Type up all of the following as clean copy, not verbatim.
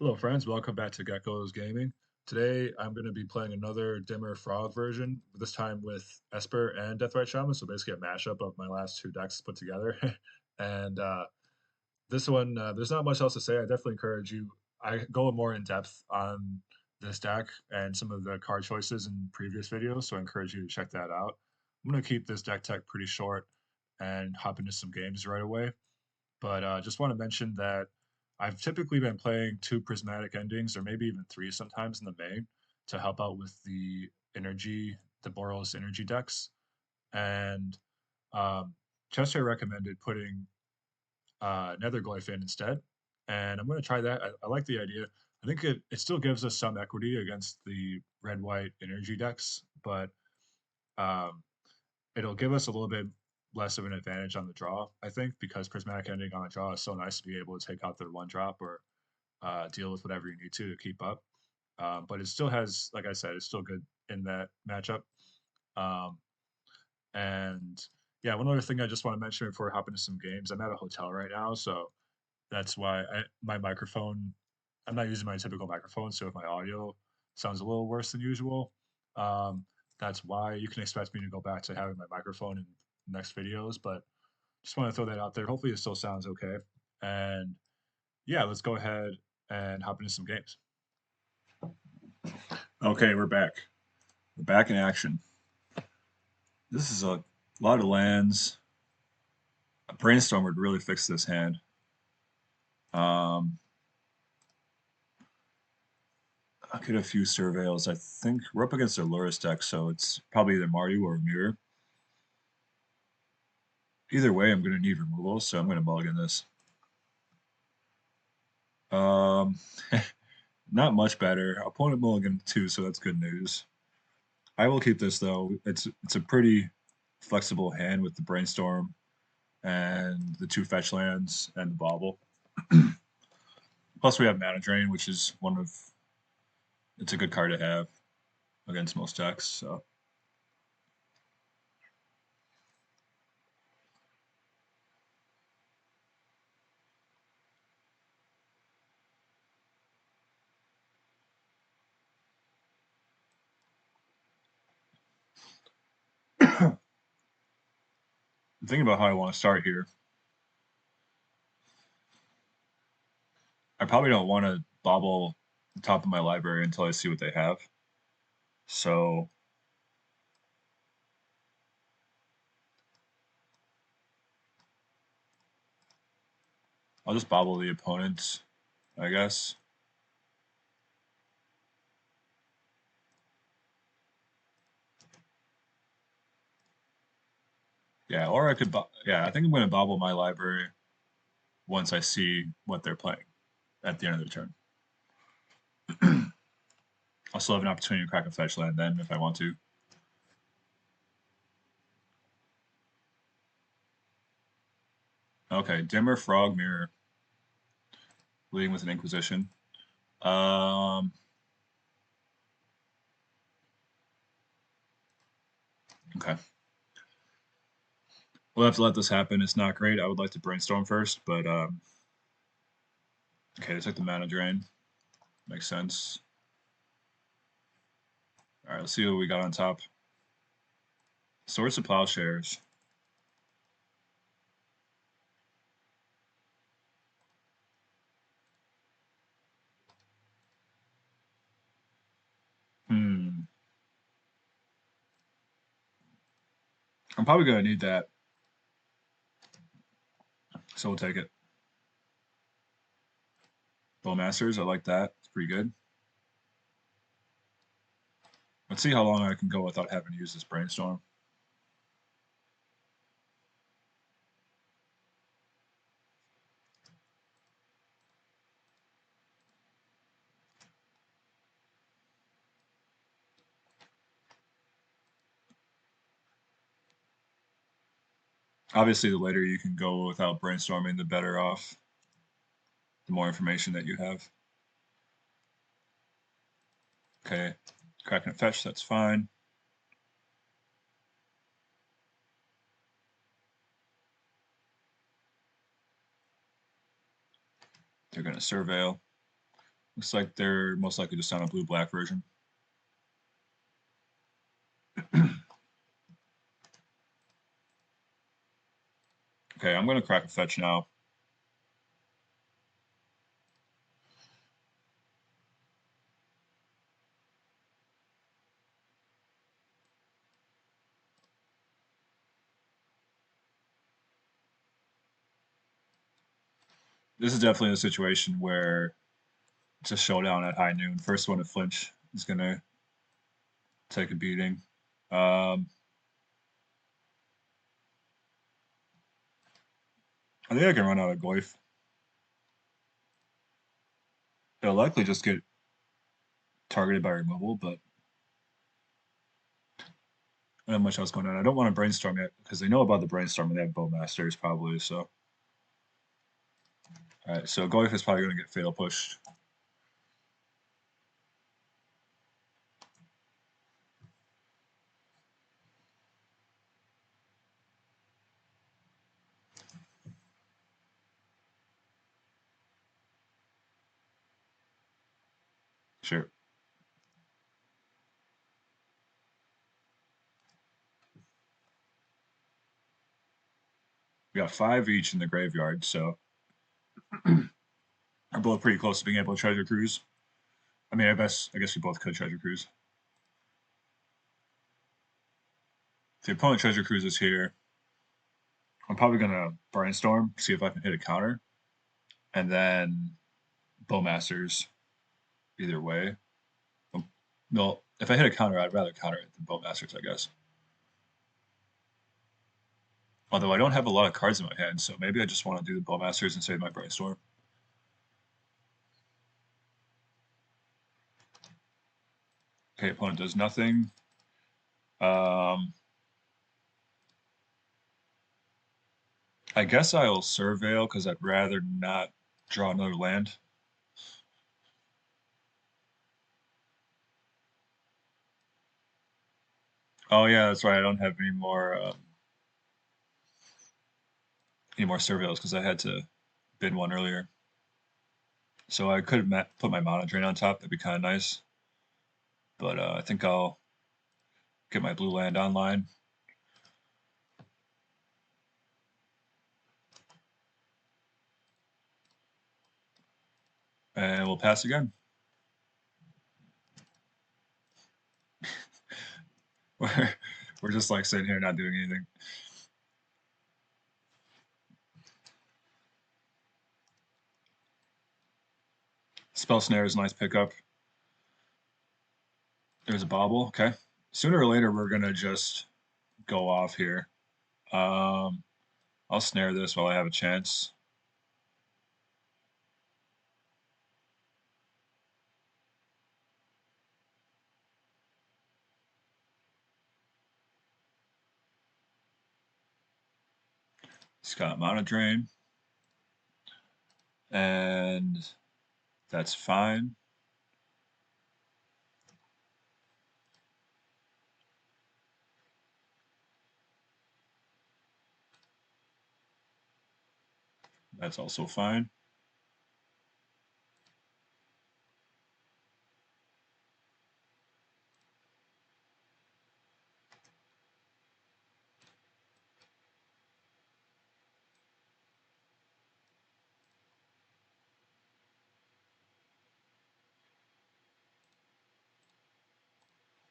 Hello, friends. Welcome back to Gecko's Gaming. Today, I'm going to be playing another Dimmer Frog version, this time with Esper and Deathrite Shaman. So basically, a mashup of my last two decks put together. and this one, there's not much else to say. I definitely encourage you. I go more in depth on this deck and some of the card choices in previous videos, so I encourage you to check that out. I'm going to keep this deck tech pretty short and hop into some games right away. But just want to mention that I've typically been playing two prismatic endings, or maybe even three sometimes in the main, to help out with the Boros Energy decks. And um, Chester recommended putting Netherglyph in instead, and I'm going to try that. I like the idea. I think it still gives us some equity against the red-white energy decks, but um, it'll give us a little bit less of an advantage on the draw, I think, because prismatic ending on the draw is so nice to be able to take out their one drop or deal with whatever you need to keep up. But it still has, like I said, it's still good in that matchup. Um, and yeah, one other thing I just want to mention before we hop into some games, I'm at a hotel right now, so that's why my microphone, I'm not using my typical microphone, so if my audio sounds a little worse than usual, um, that's why. You can expect me to go back to having my microphone in next videos, but just want to throw that out there. Hopefully, it still sounds okay. And yeah, let's go ahead and hop into some games. Okay, we're back. We're back in action. This is a lot of lands. A brainstorm would really fix this hand. Um, I'll get a few surveils. I think we're up against a Lurus deck, so it's probably either Mardu or Mirror. Either way, I'm going to need removal, so I'm going to mulligan this. Um, Not much better. Opponent mulligan too, so that's good news. I will keep this though. It's a pretty flexible hand with the brainstorm and the two fetch lands and the bauble. Plus, we have Mana Drain, which is one of it's a good card to have against most decks. So I'm thinking about how I want to start here. I probably don't want to bobble the top of my library until I see what they have. So I'll just bobble the opponents, I guess. Yeah, or I could. Yeah, I think I'm going to bobble my library once I see what they're playing at the end of the turn. I'll still have an opportunity to crack a fetch land then if I want to. Okay, Dimmer, Frog, Mirror, leading with an Inquisition. Um, okay. We'll have to let this happen. It's not great. I would like to brainstorm first, but okay, they took the mana drain. Makes sense. All right, let's see what we got on top. Swords of Plowshares. Hmm. I'm probably gonna need that, so we'll take it. Bowmasters, I like that. It's pretty good. Let's see how long I can go without having to use this brainstorm. Obviously, the later you can go without brainstorming, the better off. The more information that you have. Okay, cracking a fetch, that's fine. They're gonna surveil. Looks like they're most likely just on a blue-black version. Okay, I'm going to crack a fetch now. This is definitely a situation where it's a showdown at high noon. First one to flinch is going to take a beating. I think I can run out of Goyf. It'll likely just get targeted by removal, but I don't have much else going on. I don't want to brainstorm yet because they know about the brainstorm and they have Bowmasters probably. So, all right. So Goyf is probably going to get fatal pushed. Sure. We got 5 each in the graveyard, so we're both pretty close to being able to treasure cruise. I mean, I guess we both could treasure cruise. If the opponent treasure cruises here, I'm probably gonna brainstorm, see if I can hit a counter, and then Bowmasters either way. No, if I hit a counter, I'd rather counter it than Bowmasters, I guess. Although I don't have a lot of cards in my hand, so maybe I just want to do the Bowmasters and save my brainstorm. Okay, opponent does nothing. I guess I'll Surveil because I'd rather not draw another land. Oh yeah, that's right. I don't have any more Surveils because I had to bid one earlier. So I could put my Mana Drain on top. That'd be kind of nice. But I think I'll get my blue land online. And we'll pass again. We're just like sitting here not doing anything. Spell Snare is a nice pickup. There's a Bobble. Okay. Sooner or later, we're going to just go off here. I'll snare this while I have a chance. It's got Mana Drain. And that's fine. That's also fine.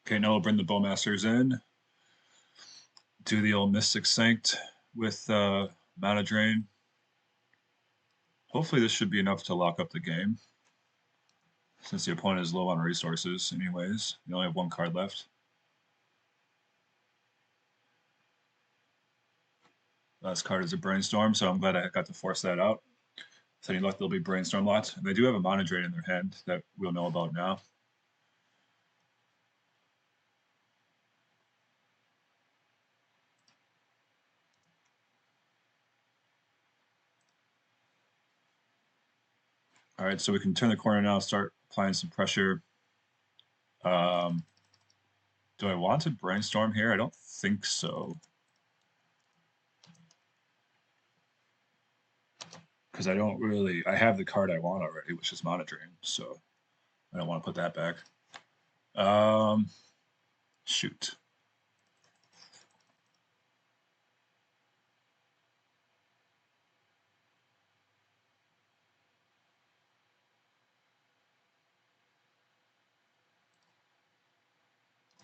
Okay, now we'll bring the Bowmasters in. Do the old Mystic Sanct with Mana Drain. Hopefully this should be enough to lock up the game. Since the opponent is low on resources anyways. We only have 1 card left. Last card is a Brainstorm, so I'm glad I got to force that out. With any luck, there'll be Brainstorm lots. They do have a Mana Drain in their hand that we'll know about now. All right, so we can turn the corner now, start applying some pressure. Do I want to Brainstorm here? I don't think so. Because I don't really, I have the card I want already, which is Mana Drain, so I don't want to put that back. Um, shoot.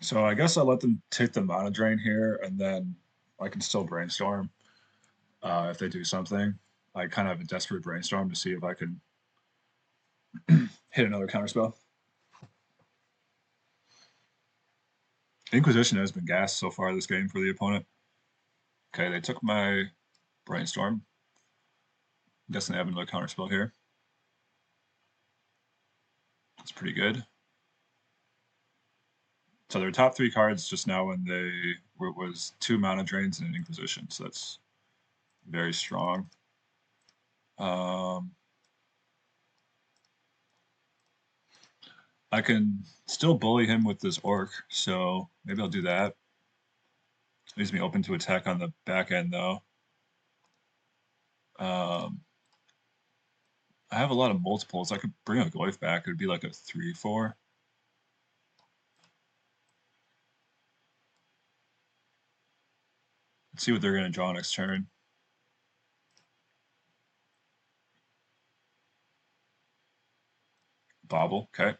So I guess I'll let them take the mana drain here, and then I can still brainstorm if they do something. I kind of have a desperate brainstorm to see if I can hit another counterspell. Inquisition has been gassed so far this game for the opponent. Okay, they took my brainstorm. I'm guessing they have another counterspell here. That's pretty good. So their top 3 cards just now when they was 2 mana drains and an Inquisition. So that's very strong. I can still bully him with this Orc, so maybe I'll do that. Leaves me open to attack on the back end though. Um, I have a lot of multiples. I could bring a Goyf back. It would be like a 3/4. Let's see what they're going to draw next turn. Bobble, okay.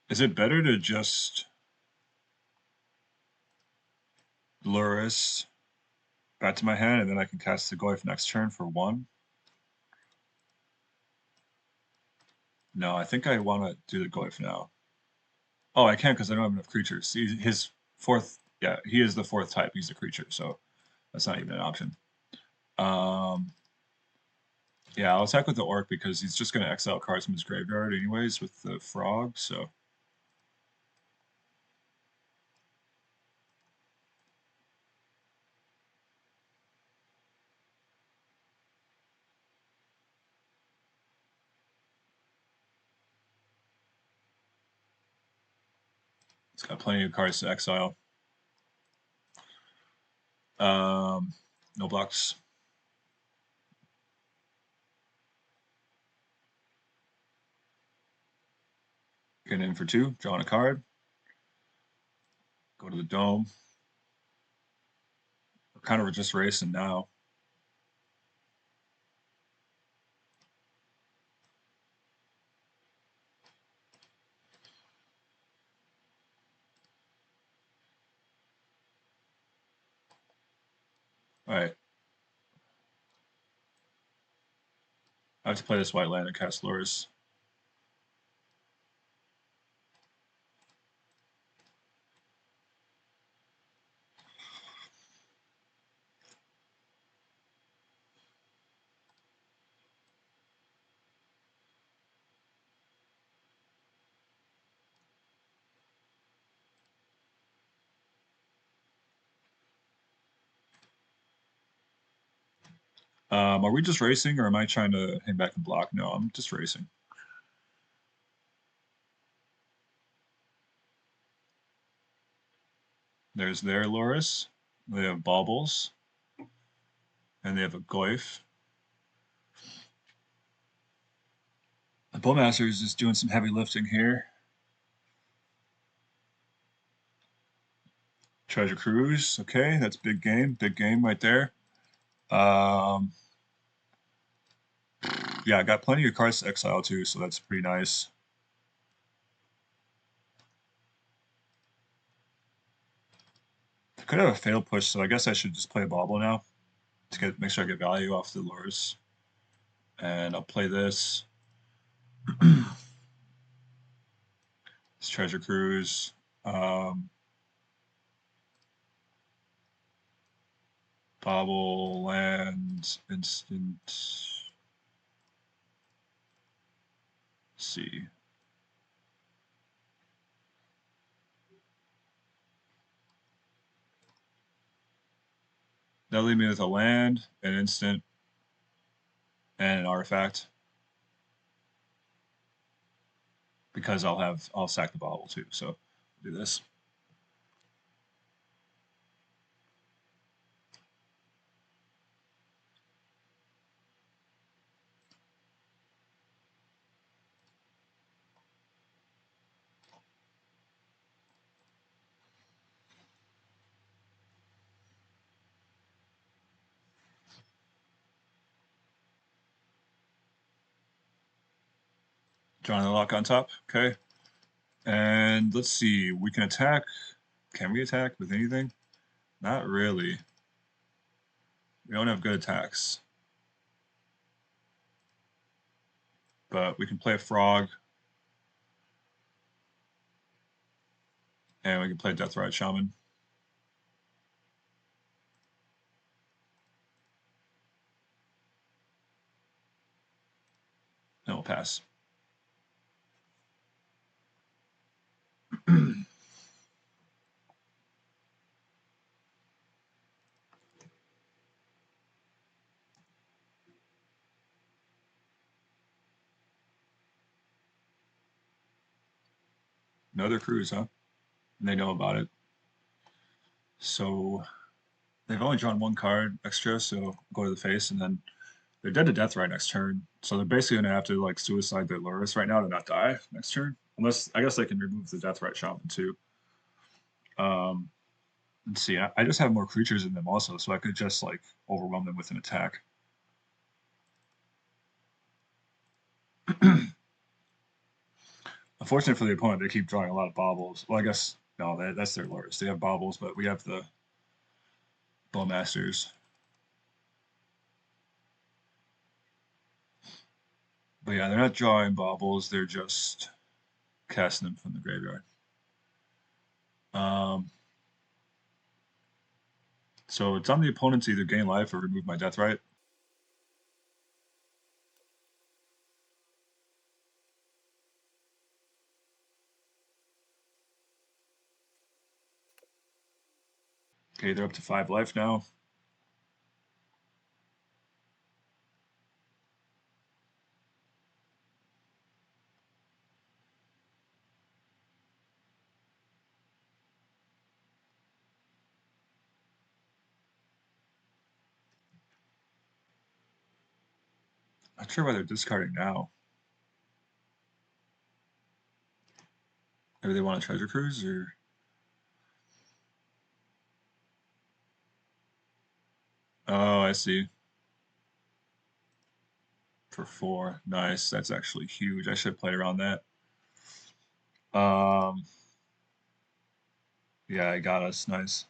Is it better to just Luris back to my hand and then I can cast the Goyf next turn for 1? No, I think I want to do the Goyf now. Oh, I can't because I don't have enough creatures. His 4th, yeah, he is the 4th type. He's a creature, so that's not even an option. Yeah, I'll attack with the Orc because he's just going to exile cards from his graveyard anyways with the Frog, so. He's got plenty of cards to exile. No blocks. Get in for 2, drawing a card. Go to the Dome. We're kind of just racing now. All right. I have to play this white land and cast Lures. Are we just racing or am I trying to hang back and block? No, I'm just racing. There's their Loris. They have Baubles. And they have a Goyf. The Bowmaster is just doing some heavy lifting here. Treasure Cruise. Okay, that's big game. Big game right there. Yeah, I got plenty of cards to exile too, so that's pretty nice. I could have a fail push, so I guess I should just play a Bauble now to make sure I get value off the lures. And I'll play this. It's Treasure Cruise. Bauble, land, instant. Let's see. That'll leave me with a land, an instant, and an artifact. Because I'll sack the Bauble too. So do this. Drawing the lock on top. Okay. And let's see. We can attack. Can we attack with anything? Not really. We don't have good attacks. But we can play a frog. And we can play Deathrite Shaman. And we'll pass. Another cruise, huh? And they know about it. So they've only drawn one card extra, so go to the face, and then they're dead to death right next turn. So they're basically gonna have to like suicide their Lurrus right now to not die next turn. Unless I guess they can remove the Deathrite Shaman too. Um, let's see. I just have more creatures in them also, so I could just like overwhelm them with an attack. Unfortunately for the opponent, they keep drawing a lot of baubles. Well, I guess no, that's their Lurrus. They have baubles, but we have the Bowmasters. But yeah, they're not drawing baubles. They're just casting them from the graveyard. Um, so it's on the opponent to either gain life or remove my Deathrite. Okay, they're up to 5 life now. Not sure why they're discarding now. Maybe they want a treasure cruise or. Oh, I see. For 4. Nice. That's actually huge. I should play around that. Um, yeah, I got us. Nice.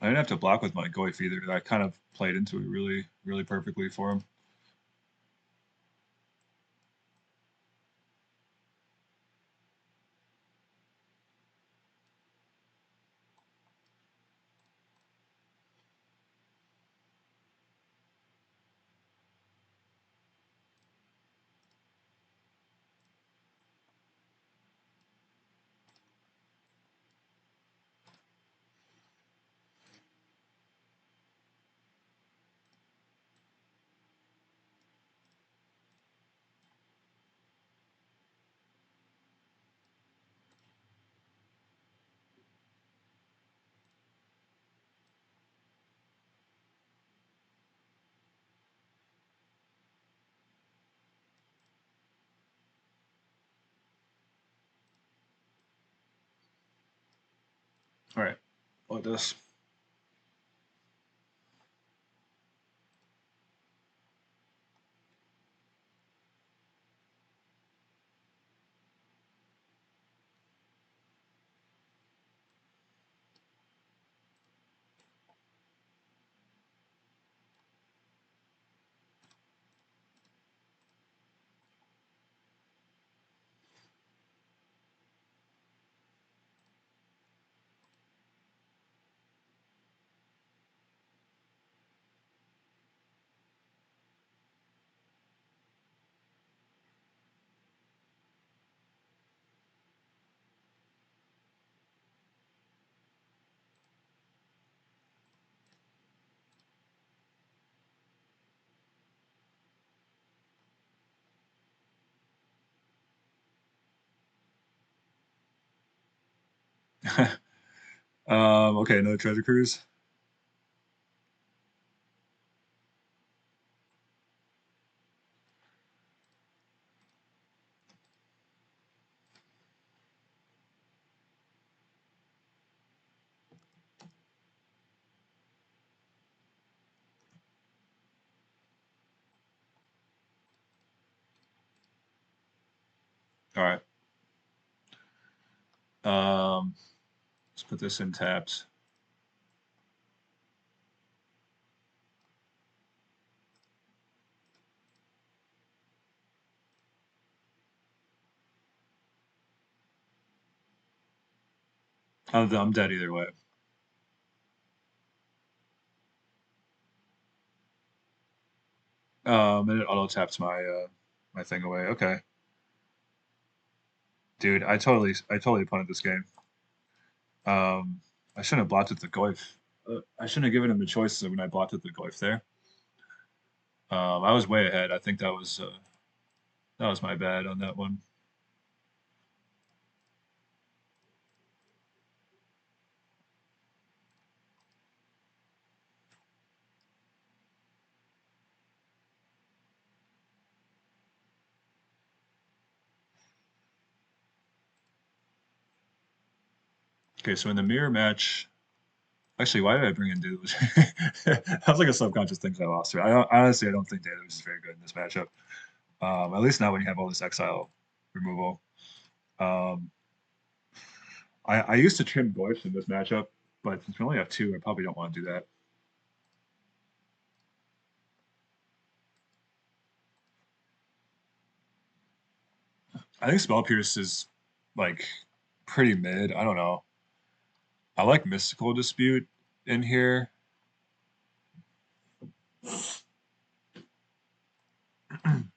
I didn't have to block with my Goif either. That kind of played into it really, really perfectly for him. All right. Like this. Okay, another treasure cruise. All right. Um, let's put this in tapped. I'm dead either way. And it auto taps my my thing away. Okay, dude, I totally punted this game. Um, I shouldn't have blocked with the Goif. I shouldn't have given him the choice when I blocked with the Goif there. I was way ahead. I think that was my bad on that one. Okay, so in the mirror match, actually, why did I bring in Deluge? That was like a subconscious thing I lost. Honestly, I don't think Deluge is very good in this matchup. At least not when you have all this exile removal. Um, I used to trim Goifs in this matchup, but since we only have two, I probably don't want to do that. I think Spell Pierce is like pretty mid. I don't know. I like Mystical Dispute in here. I'm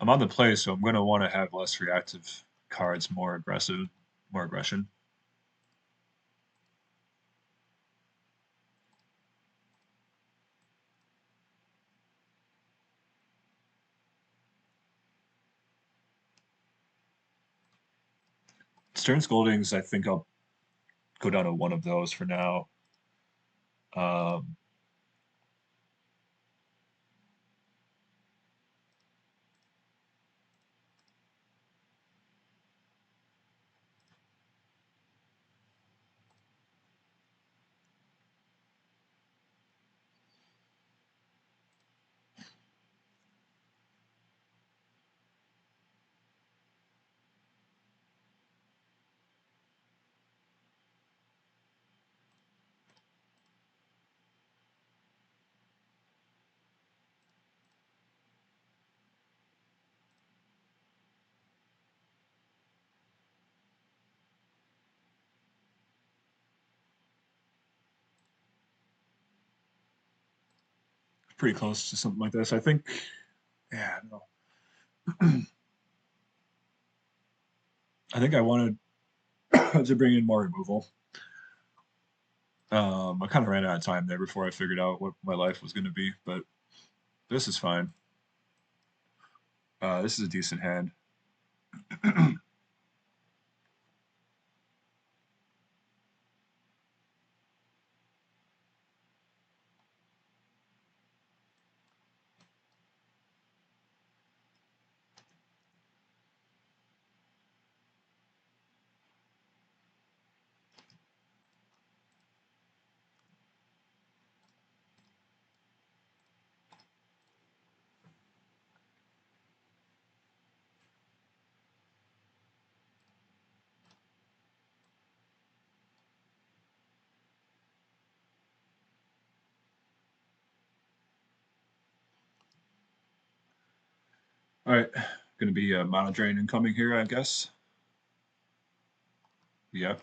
on the play, so I'm going to want to have less reactive cards, more aggressive, more aggression. Stern Scoldings, I think I'll go down to one of those for now. Um, Pretty close to something like this. I think, yeah, no. I think I wanted to bring in more removal. I kind of ran out of time there before I figured out what my life was going to be, but this is fine. This is a decent hand. All right, going to be a mono drain incoming here, I guess. Yep.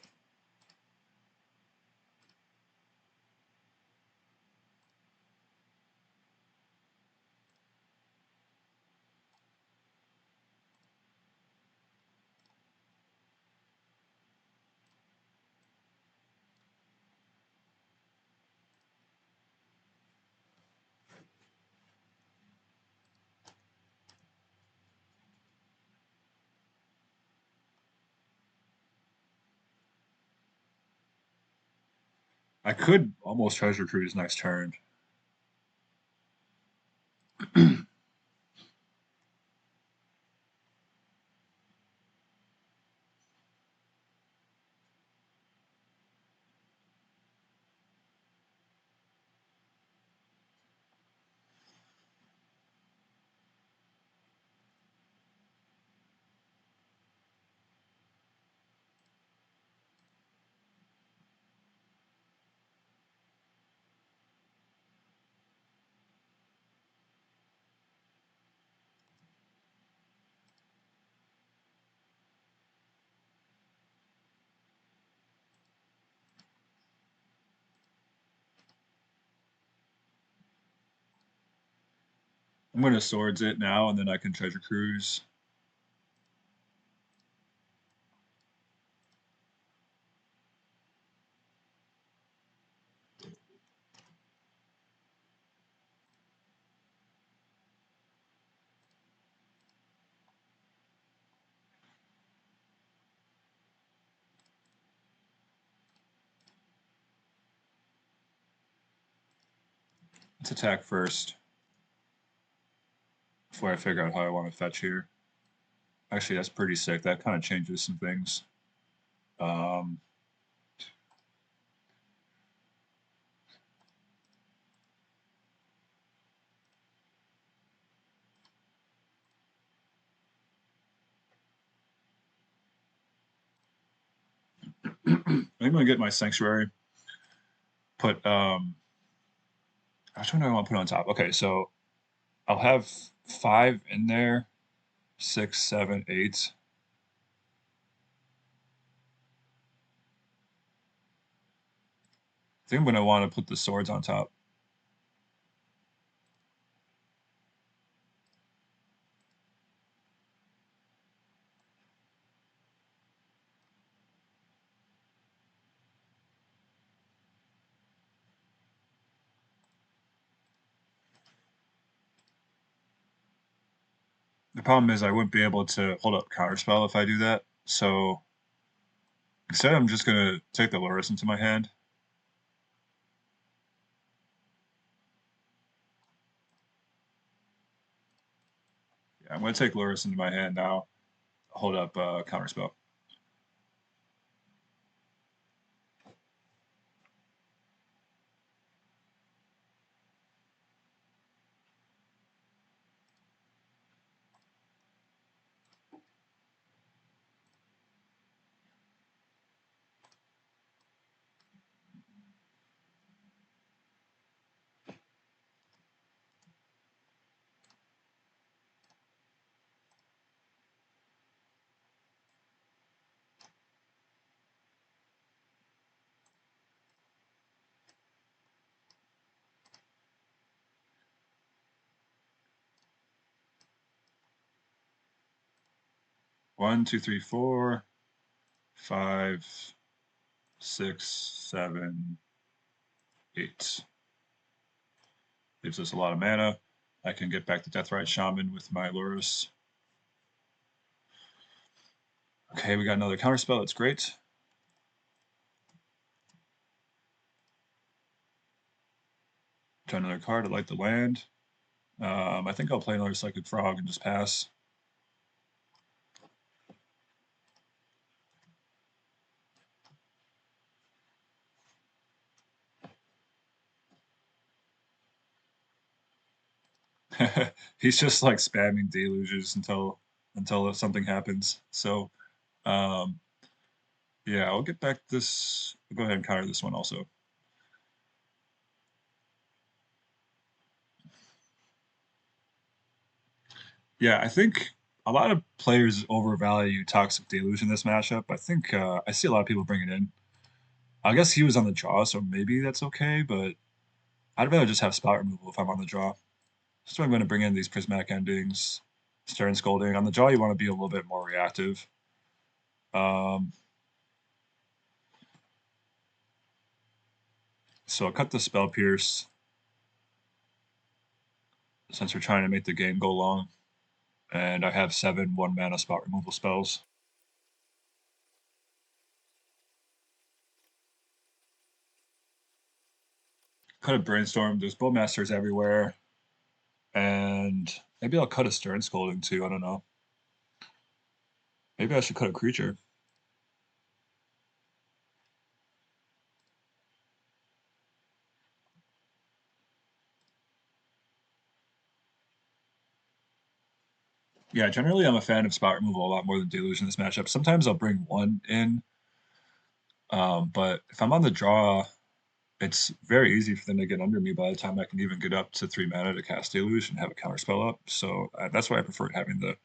I could almost treasure cruise next turn. I'm gonna swords it now, and then I can treasure cruise. Let's attack first before I figure out how I want to fetch here. Actually, that's pretty sick. That kind of changes some things. Um, I'm gonna get my sanctuary. Put which one do I want to put on top? Okay, so I'll have 5 in there, 6, 7, 8. I think I'm gonna want to put the swords on top. The problem is I wouldn't be able to hold up counterspell if I do that. So instead, I'm just gonna take the Loris into my hand. Yeah, I'm gonna take Loris into my hand now. Hold up counterspell. 1, 2, 3, 4, 5, 6, 7, 8. Gives us a lot of mana. I can get back to Deathrite Shaman with my Loris. Okay, we got another counterspell. That's great. Draw another card to light the land. I think I'll play another Psychic Frog and just pass. He's just like spamming deluges until something happens. So um, yeah, I'll get back this. I'll go ahead and counter this one also. Yeah, I think a lot of players overvalue Toxic Deluge in this matchup. I think I see a lot of people bring it in. I guess he was on the draw, so maybe that's okay, but I'd rather just have spot removal if I'm on the draw. So I'm going to bring in these prismatic endings, stern scolding. On the draw, you want to be a little bit more reactive. Um, so I'll cut the spell pierce since we're trying to make the game go long. And I have 7 1-mana spot removal spells. Cut a brainstorm. There's bowmasters everywhere, and maybe I'll cut a stern scolding too. I don't know. Maybe I should cut a creature. Yeah, generally I'm a fan of spot removal a lot more than deluge in this matchup. Sometimes I'll bring one in, but if I'm on the draw, it's very easy for them to get under me by the time I can even get up to 3 mana to cast deluge and have a counter spell up. So that's why I prefer having the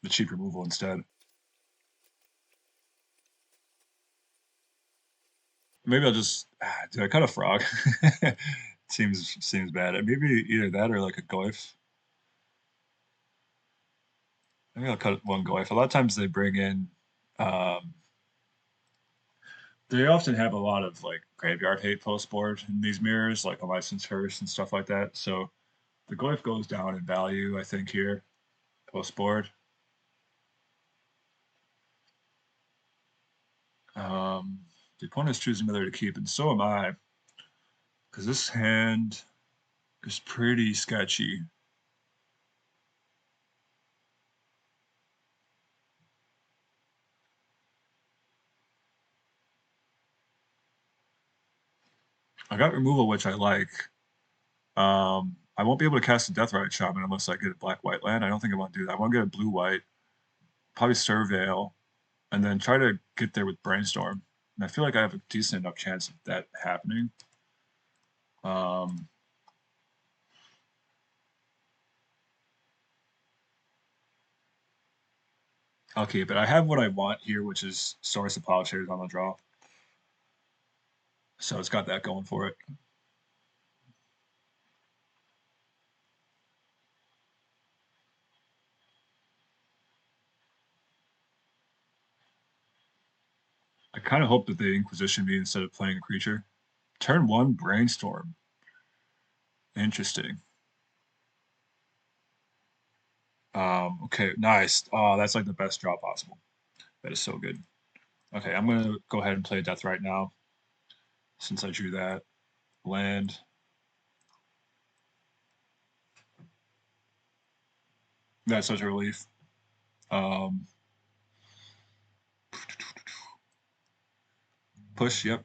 cheap removal instead. Maybe I'll just do I cut a frog? Seems bad. Maybe either that or like a glyph. Maybe I'll cut one Goif. A lot of times they bring in, um, they often have a lot of like graveyard hate post board in these mirrors, like a license curse and stuff like that. So the Goif goes down in value, I think, here, post board. The opponent's choosing whether to keep, and so am I, because this hand is pretty sketchy. I got removal, which I like. I won't be able to cast a Deathrite Shaman unless I get a black-white land. I don't think I want to do that. I want to get a blue-white, probably Surveil, and then try to get there with Brainstorm. And I feel like I have a decent enough chance of that happening. Um, okay, but I have what I want here, which is Source of Polishers on the draw. So it's got that going for it. I kind of hope that they Inquisition me instead of playing a creature. Turn 1, Brainstorm. Interesting. Okay, nice. Oh, that's like the best draw possible. That is so good. Okay, I'm gonna go ahead and play Death right now, since I drew that land. That's such a relief. Um, push, yep.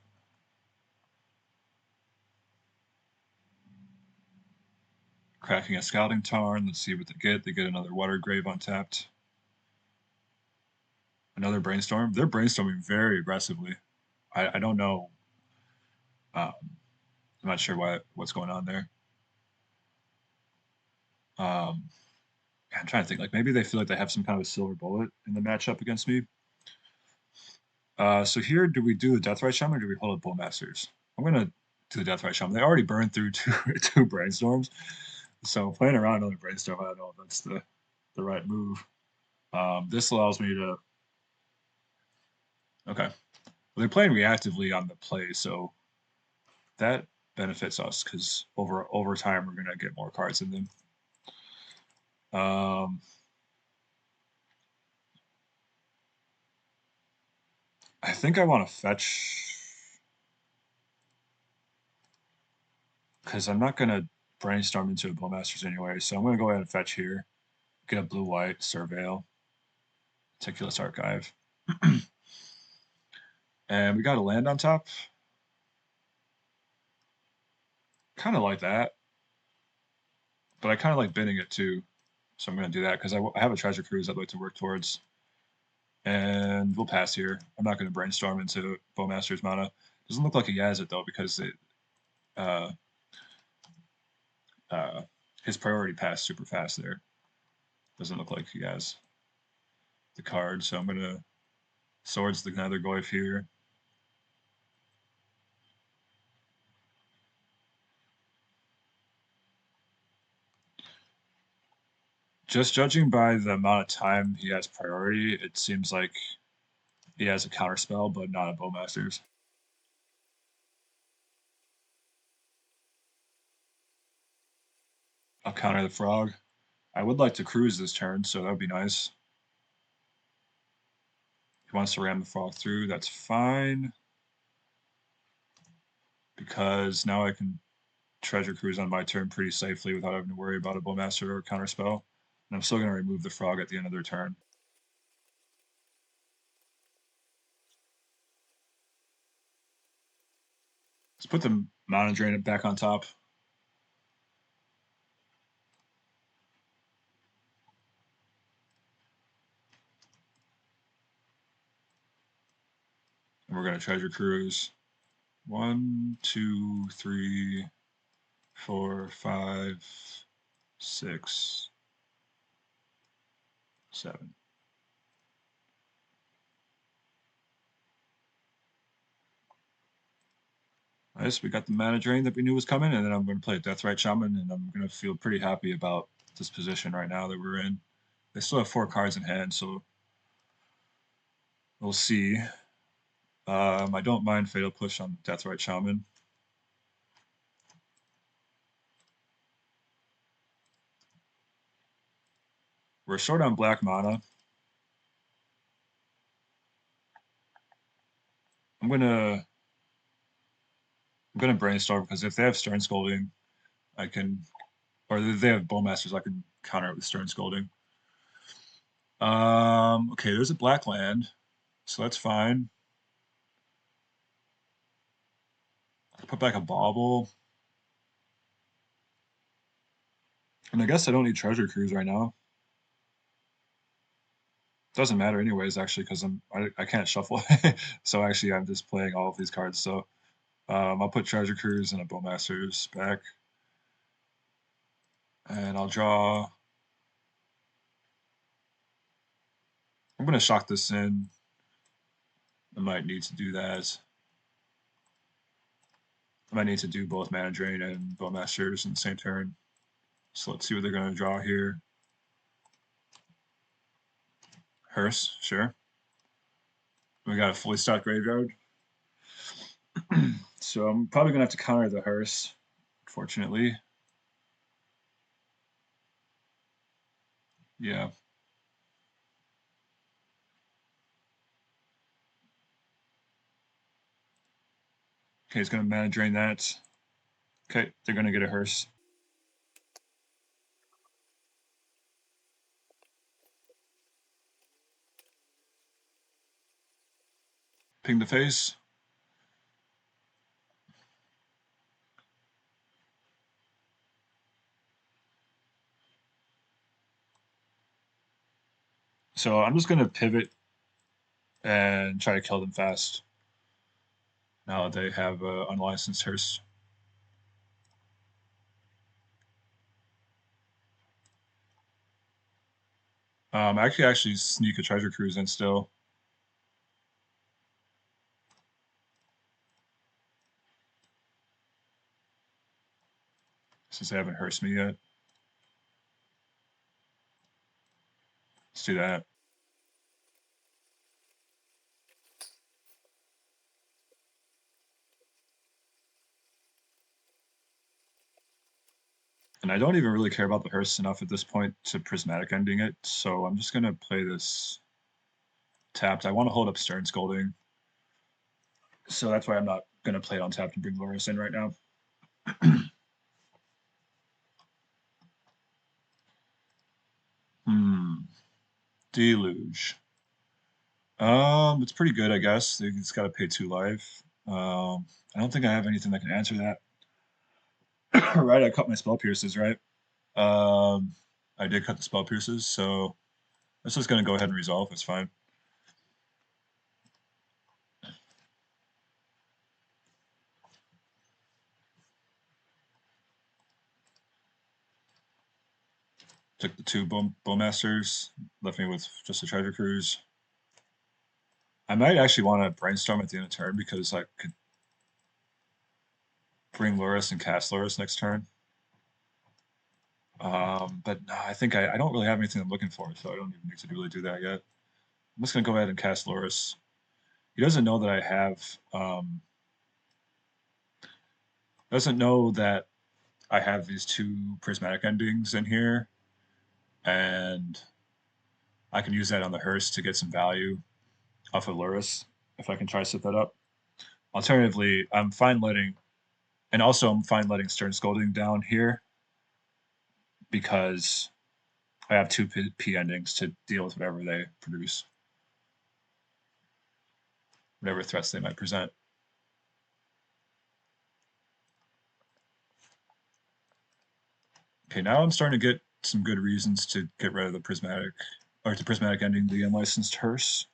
Cracking a Scouting Tarn. Let's see what they get. They get another Water Grave untapped. Another Brainstorm. They're brainstorming very aggressively. I don't know. Um, I'm not sure what's going on there. Um, I'm trying to think. Like maybe they feel like they have some kind of a silver bullet in the matchup against me. So here, do we do the Deathrite Shaman or do we hold up Bowmasters? I'm gonna do the Deathrite Shaman. They already burned through two brainstorms, so playing around another brainstorm, I don't know if that's the right move. This allows me to. Okay, well, they're playing reactively on the play, so that benefits us because over time we're gonna get more cards in them. Um, I think I want to fetch because I'm not gonna brainstorm into a Bowmasters anyway, so I'm gonna go ahead and fetch here. Get a blue-white Surveil, Meticulous Archive. And we got a land on top. Kind of like that, but I kind of like bidding it too. So I'm going to do that because I have a treasure cruise I'd like to work towards. And we'll pass here. I'm not going to brainstorm into Bowmaster's mana. Doesn't look like he has it though because uh, uh, his priority passed super fast there. Doesn't look like he has the card. So I'm going to Swords the Nether Goyf here. Just judging by the amount of time he has priority, it seems like he has a counter spell, but not a Bowmaster's. I'll counter the frog. I would like to cruise this turn, so that would be nice. He wants to ram the frog through, that's fine. Because now I can treasure cruise on my turn pretty safely without having to worry about a Bowmaster or a counterspell. And I'm still going to remove the frog at the end of their turn. Let's put the Mana Drain back on top. And we're going to treasure cruise. 1, 2, 3, 4, 5, 6, 7. Nice, we got the Mana Drain that we knew was coming, and then I'm going to play a Deathrite Shaman, and I'm going to feel pretty happy about this position right now that we're in. they still have 4 cards in hand, so we'll see. I don't mind Fatal Push on Deathrite Shaman. We're short on black mana. I'm gonna brainstorm because if they have Stern Scolding, I can, or if they have Bowmasters, I can counter it with Stern Scolding. Okay, there's a black land, so that's fine. I put back a Bauble, and I guess I don't need Treasure Cruise right now. Doesn't matter anyways, actually, because I can't shuffle. So actually, I'm just playing all of these cards. So I'll put Treasure Cruise and a Bowmasters back, and I'll draw. I'm gonna shock this in. I might need to do that. I might need to do both Mana Drain and Bowmasters in the same turn. So let's see what they're gonna draw here. Hearse, sure. We got a fully stocked graveyard. So I'm probably gonna have to counter the Hearse, unfortunately. Yeah. Okay, he's gonna Mana Drain that. Okay, they're gonna get a Hearse. Ping the face. So I'm just gonna pivot and try to kill them fast. Now that they have unlicensed Hearse. I could actually sneak a Treasure Cruise in still. Since they haven't Hearse me yet. Let's do that. And I don't even really care about the Hearse enough at this point to Prismatic Ending it, so I'm just gonna play this tapped. I want to hold up Stern Scolding, so that's why I'm not gonna play it on tapped and bring Loris in right now. Deluge. It's pretty good, I guess. It's got to pay 2 life. I don't think I have anything that can answer that. Right, I cut my Spell Pierces, right? Um, I did cut the Spell Pierces, so this is gonna go ahead and resolve. It's fine. Took the 2 Bowmasters, left me with just a Treasure Cruise. I might actually want to brainstorm at the end of turn because I could bring Loris and cast Loris next turn. But no, I think I don't really have anything I'm looking for, so I don't even need to really do that yet. I'm just gonna go ahead and cast Loris. He doesn't know that I have. Doesn't know that I have these 2 prismatic endings in here, and I can use that on the Hearse to get some value off of Loris if I can try to set that up. Alternatively, I'm fine letting, and also I'm fine letting Stern Scolding down here because I have 2 P endings to deal with whatever they produce, whatever threats they might present. Okay, now I'm starting to get some good reasons to get rid of the prismatic, or the prismatic ending the unlicensed Hearse.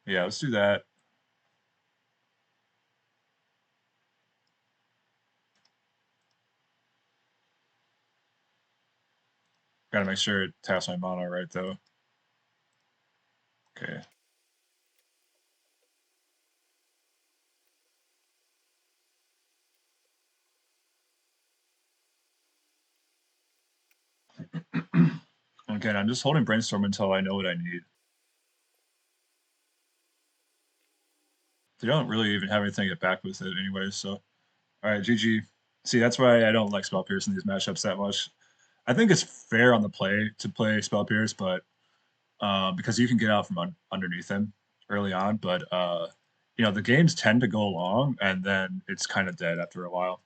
Yeah, let's do that. Gotta make sure it taps my mana right though. Okay. Again, I'm just holding brainstorm until I know what I need. They don't really even have anything to get back with it anyway, so. Alright, GG. See, that's why I don't like Spell Pierce in these matchups that much. I think it's fair on the play to play Spell Pierce, but because you can get out from underneath him early on, but the games tend to go long and then it's kind of dead after a while.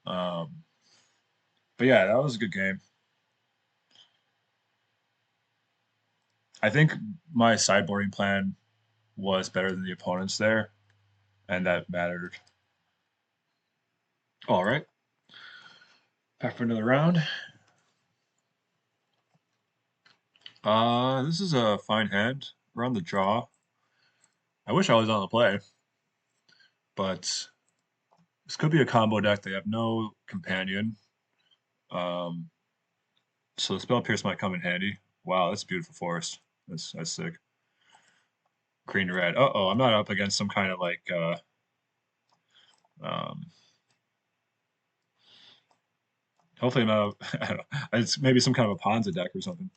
Um, but yeah, that was a good game. I think my sideboarding plan was better than the opponent's there, and that mattered. All right, back for another round. This is a fine hand. We're on the draw. I wish I was on the play, but this could be a combo deck. They have no companion. Um, so the Spell Pierce might come in handy. Wow, that's a beautiful forest. That's sick. Green to red. Uh-oh, I'm not up against some kind of like um hopefully I'm not I don't know. It's maybe some kind of a Ponza deck or something.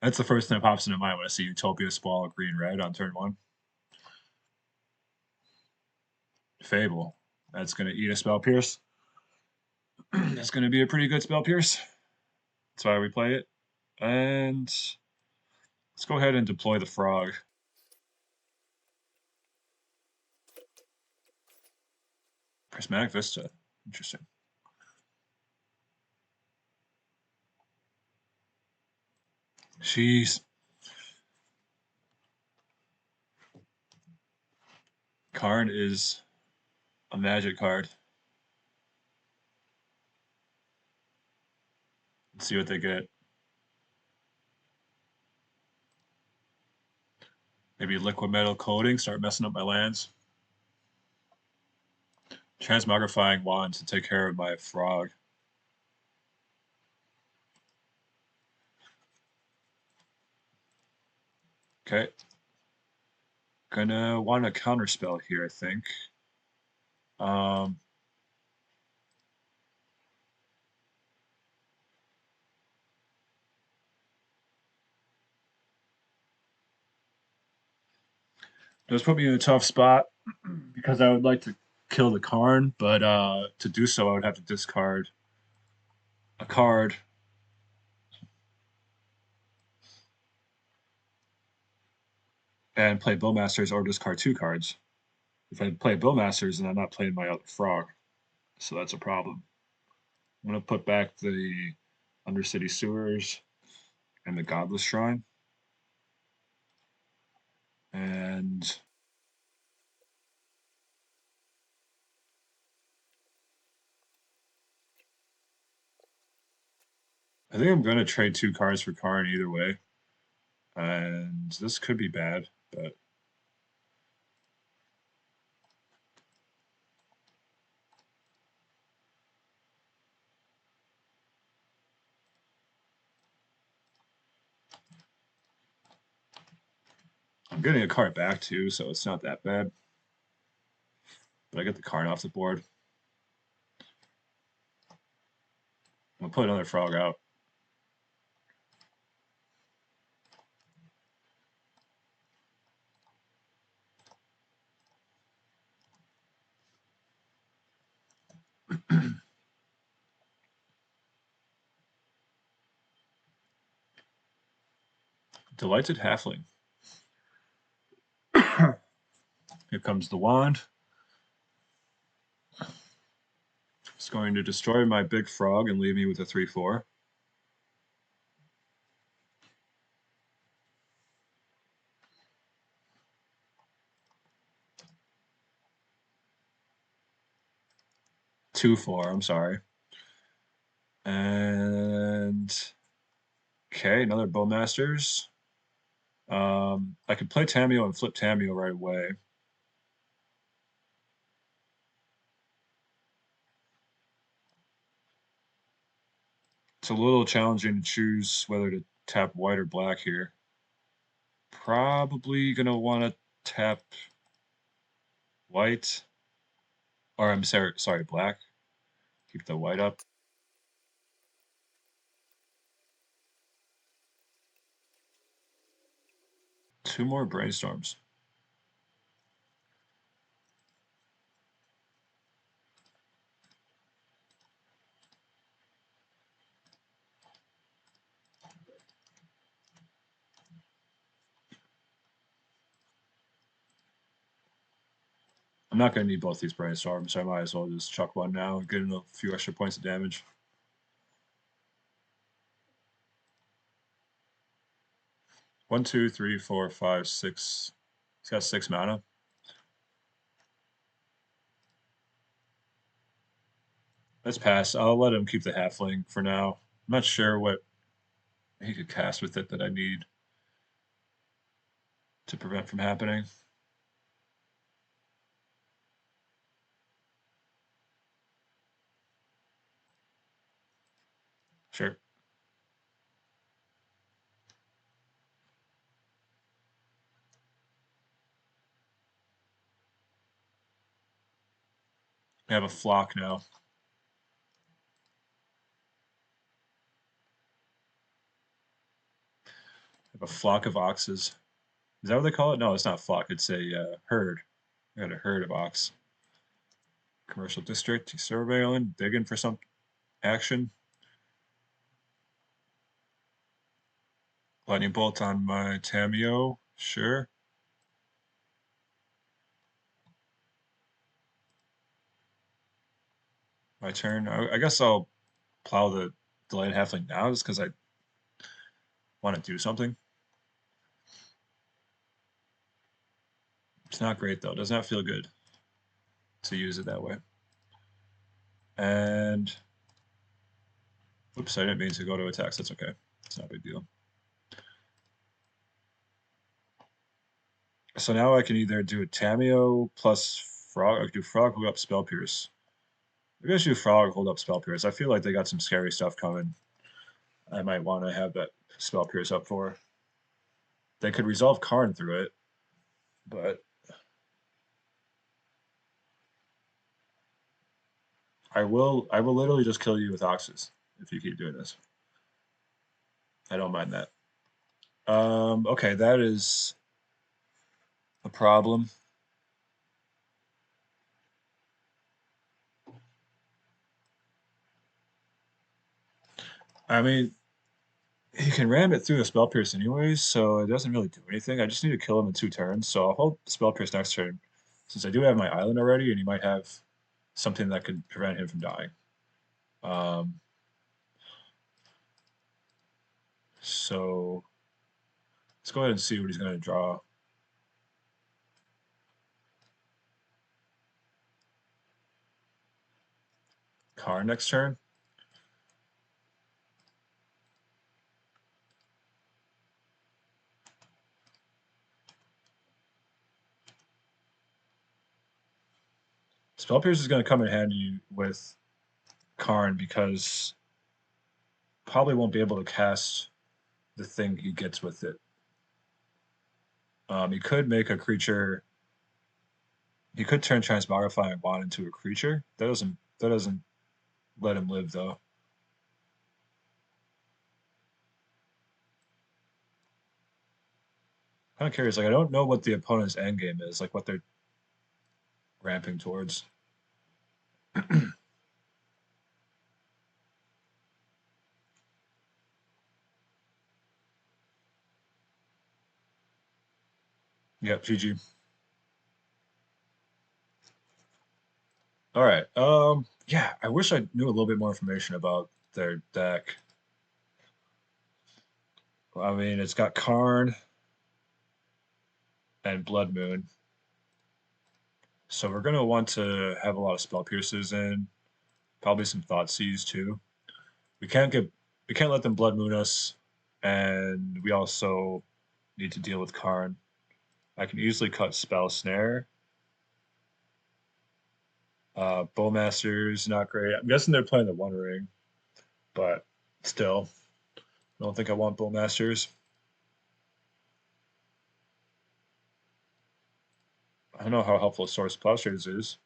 That's the first thing that pops into mind when I see Utopia Squall green red on turn one. Fable. That's gonna eat a Spell Pierce. That's gonna be a pretty good Spell Pierce. That's why we play it. And let's go ahead and deploy the frog. Prismatic Vista. Interesting. Jeez. Karn is a magic card. Let's see what they get. Maybe liquid metal coating, start messing up my lands. Transmogrifying wand to take care of my frog. Okay. Gonna want a counterspell here, I think. Um, does put me in a tough spot because I would like to kill the Karn, but to do so, I would have to discard a card. And play Bowmasters or discard two cards. If I play Bowmasters, then I'm not playing my other frog. So that's a problem. I'm going to put back the Undercity Sewers and the Godless Shrine. And I think I'm going to trade two cards for Karn either way. And this could be bad, but I'm getting a card back too, so it's not that bad. But I get the Karn off the board. I'm going to put another frog out. Delighted Halfling. Here comes the wand. It's going to destroy my big frog and leave me with a 3/4. Two, 4, I'm sorry. And okay, another Bowmasters. I could play Tameo and flip Tameo right away. It's a little challenging to choose whether to tap white or black here. Probably gonna want to tap white, or I'm sorry, black. Keep the white up. 2 more brainstorms. I'm not going to need both these brainstorms, so I might as well just chuck one now and get in a few extra points of damage. 1, 2, 3, 4, 5, 6. He's got 6 mana. Let's pass. I'll let him keep the halfling for now. I'm not sure what he could cast with it that I need to prevent from happening. Sure. I have a flock now. I have a flock of oxes. Is that what they call it? No, it's not flock. It's a herd. I got a herd of ox. Commercial district. He's surveilling, digging for some action. Lightning bolt on my Tameo. Sure. My turn. I guess I'll plow the delayed halfling now just because I want to do something. It's not great though. Does not feel good to use it that way. And oops, I didn't mean to go to attacks. That's okay. It's not a big deal. So now I can either do a Tameo plus Frog, or do Frog hold up Spell Pierce. Maybe I should do Frog hold up Spell Pierce. I feel like they got some scary stuff coming. I might want to have that Spell Pierce up for. They could resolve Karn through it, but I will literally just kill you with Oxes if you keep doing this. I don't mind that. Okay, that is a problem. I mean, he can ram it through the Spell Pierce anyways, so it doesn't really do anything. I just need to kill him in 2 turns, so I'll hold Spell Pierce next turn. Since I do have my island already, and he might have something that could prevent him from dying. Um, so let's go ahead and see what he's going to draw. Karn next turn. Spell Pierce is going to come in handy with Karn because probably won't be able to cast the thing he gets with it. He could make a creature. He could turn Transmogrifying Wand into a creature. That doesn't let him live though. Kind of curious. Like I don't know what the opponent's end game is. Like what they're ramping towards. Yep, GG. All right. Yeah, I wish I knew a little bit more information about their deck. I mean, it's got Karn and Blood Moon. So we're gonna want to have a lot of Spell Pierces in, probably some Thoughtseize too. We can't get we can't let them Blood Moon us, and we also need to deal with Karn. I can easily cut Spell Snare. Bowmaster's not great. I'm guessing they're playing the One Ring, but still, I don't think I want Bowmasters. I don't know how helpful Source Plowshares is.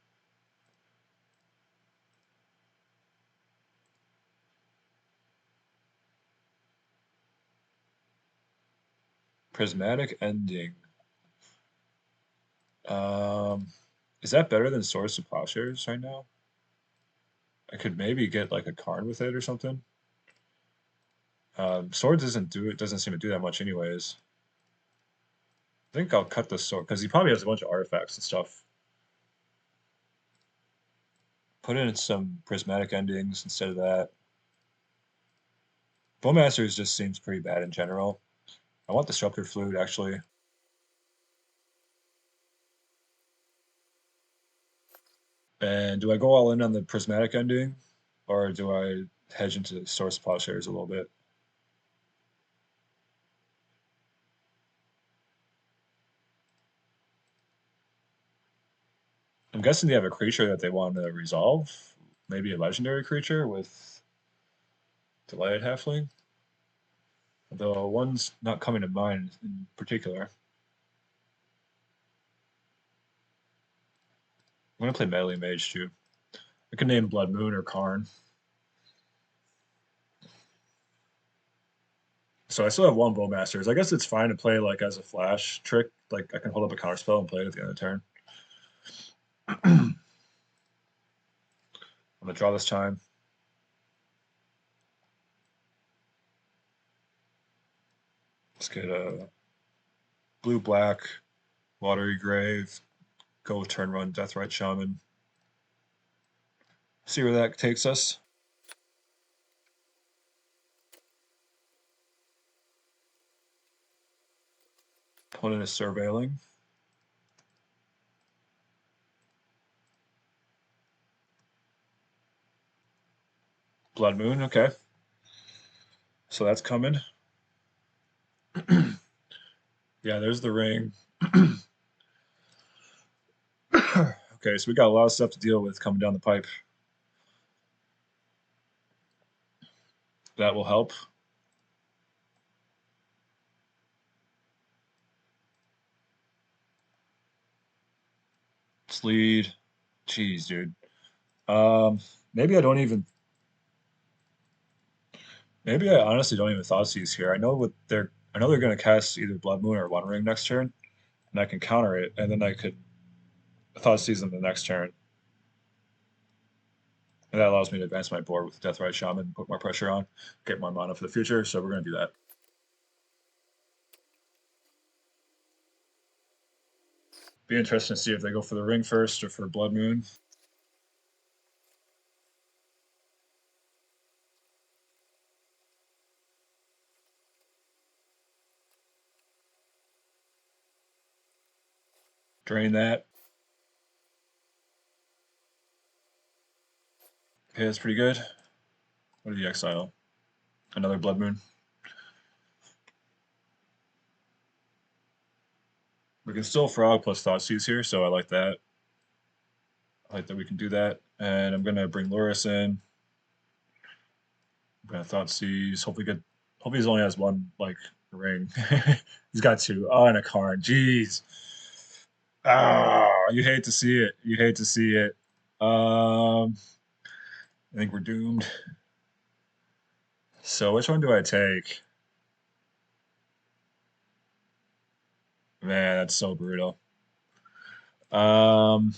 Prismatic Ending. Is that better than Swords to Plowshares right now? I could maybe get like a Karn with it or something. Swords doesn't seem to do that much anyways. I think I'll cut the sword because he probably has a bunch of artifacts and stuff. Put in some prismatic endings instead of that. Bowmasters just seems pretty bad in general. I want Disruptor Flute actually. And do I go all in on the prismatic ending, or do I hedge into Source Plowshares a little bit? I'm guessing they have a creature that they want to resolve. Maybe a legendary creature with Delighted Halfling. Though one's not coming to mind in particular. I'm going to play Meddling Mage too. I can name Blood Moon or Karn. So I still have one Bowmasters. I guess it's fine to play like as a flash trick. Like I can hold up a counter spell and play it at the end of the turn. I'm gonna draw this time. Let's get a blue black, watery grave, go turn run Deathrite Shaman. See where that takes us. Opponent is surveilling. Blood Moon, okay. So that's coming. Yeah, there's the ring. Okay, so we got a lot of stuff to deal with coming down the pipe. That will help. Let's lead. Jeez, dude. Maybe I don't even. Maybe I honestly don't even Thoughtseize here. I know what they're. I know they're going to cast either Blood Moon or One Ring next turn, and I can counter it, and then I could Thoughtseize them the next turn, and that allows me to advance my board with Deathrite Shaman, put more pressure on, get more mana for the future. So we're going to do that. Be interesting to see if they go for the ring first or for Blood Moon. Drain that. Okay, that's pretty good. What did he exile? Another Blood Moon. We can still Frog plus Thoughtseize here, so I like that. I like that we can do that. And I'm going to bring Loris in. I'm going to Thoughtseize. Hopefully he only has one, like, ring. He's got two. Oh, and a Karn. Jeez. Ah, you hate to see it. You hate to see it. I think we're doomed. So which one do I take? Man, that's so brutal. Um,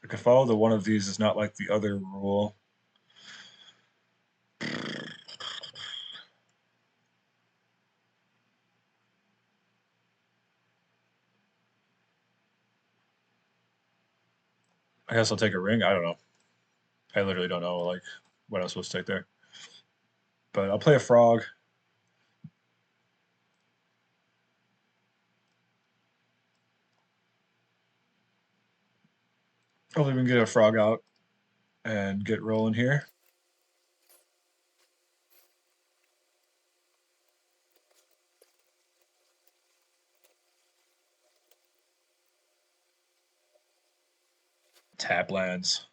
I could follow the one of these is not like the other rule. I guess I'll take a ring. I don't know. I literally don't know like what I'm supposed to take there. But I'll play a frog. Hopefully we can get a frog out and get rolling here. Tap lands.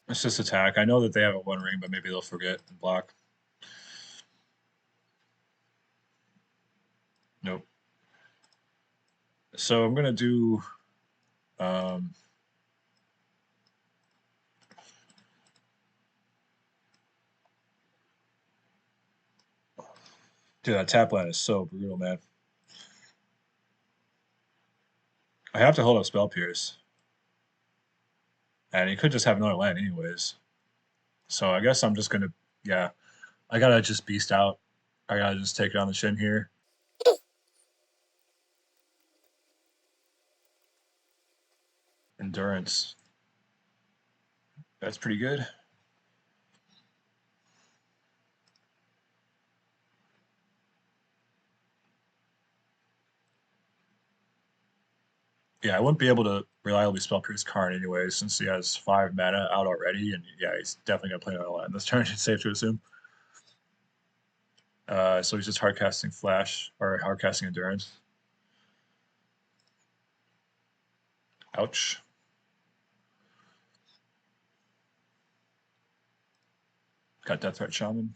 Let's just attack. I know that they have a one ring, but maybe they'll forget and block. Nope. So I'm gonna um, dude, that tap land is so brutal, man. I have to hold up Spell Pierce, and he could just have another land anyways. So I guess I'm just gonna, yeah, I gotta just beast out. I gotta just take it on the chin here. Endurance. That's pretty good. Yeah, I wouldn't be able to reliably spell Pierce Karn anyway, since he has 5 mana out already, and yeah, he's definitely gonna play another land this turn. It's safe to assume. So he's just hard casting Flash or hard casting Endurance. Ouch. Got Deathrite Shaman.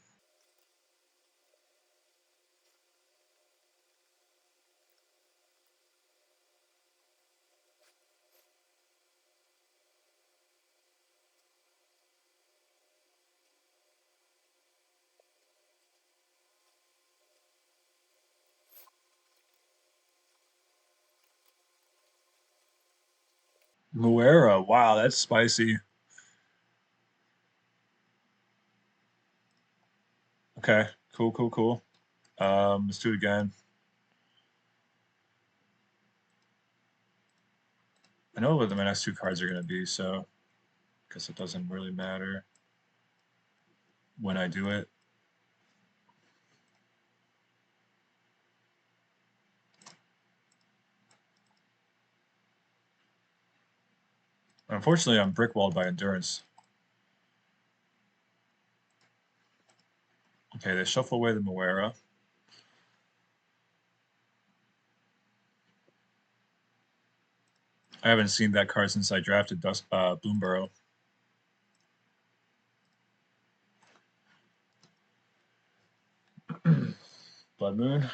Muera. Wow, that's spicy. Okay, cool, cool, cool. Let's do it again. I know what my next 2 cards are gonna be, so I guess it doesn't really matter when I do it. Unfortunately, I'm brickwalled by Endurance. Okay, they shuffle away the Muera. I haven't seen that card since I drafted Bloomburrow. Blood Moon.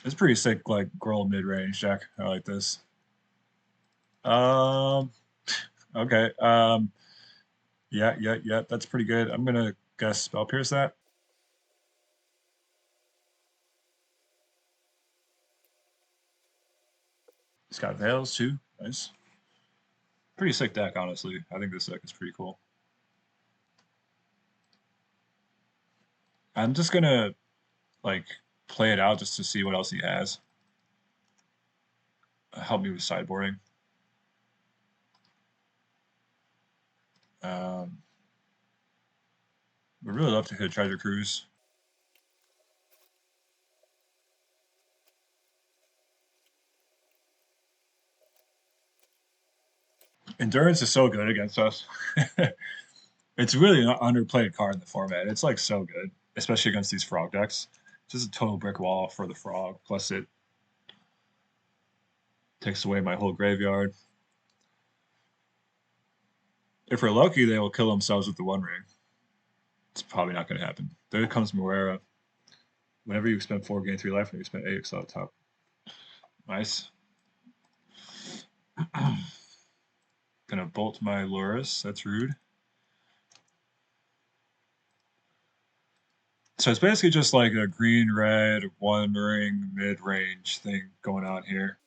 It's pretty sick, like Gruul mid range deck. I like this. Um, okay. Yeah, yeah, yeah. That's pretty good. I'm gonna guess Spell Pierce that. It's got Veils too. Nice. Pretty sick deck, honestly. I think this deck is pretty cool. I'm just gonna like play it out just to see what else he has. Help me with sideboarding. Um, would really love to hit a Treasure Cruise. Endurance is so good against us. It's really an underplayed card in the format. It's like so good, especially against these frog decks. Just a total brick wall for the frog. Plus, it takes away my whole graveyard. If we're lucky, they will kill themselves with the One Ring. It's probably not going to happen. There comes Moera. Whenever you spend 4, gain 3 life, and you spend 8, it's out top. Nice. Gonna bolt my Loris. That's rude. So it's basically just like a green red one ring mid range thing going on here.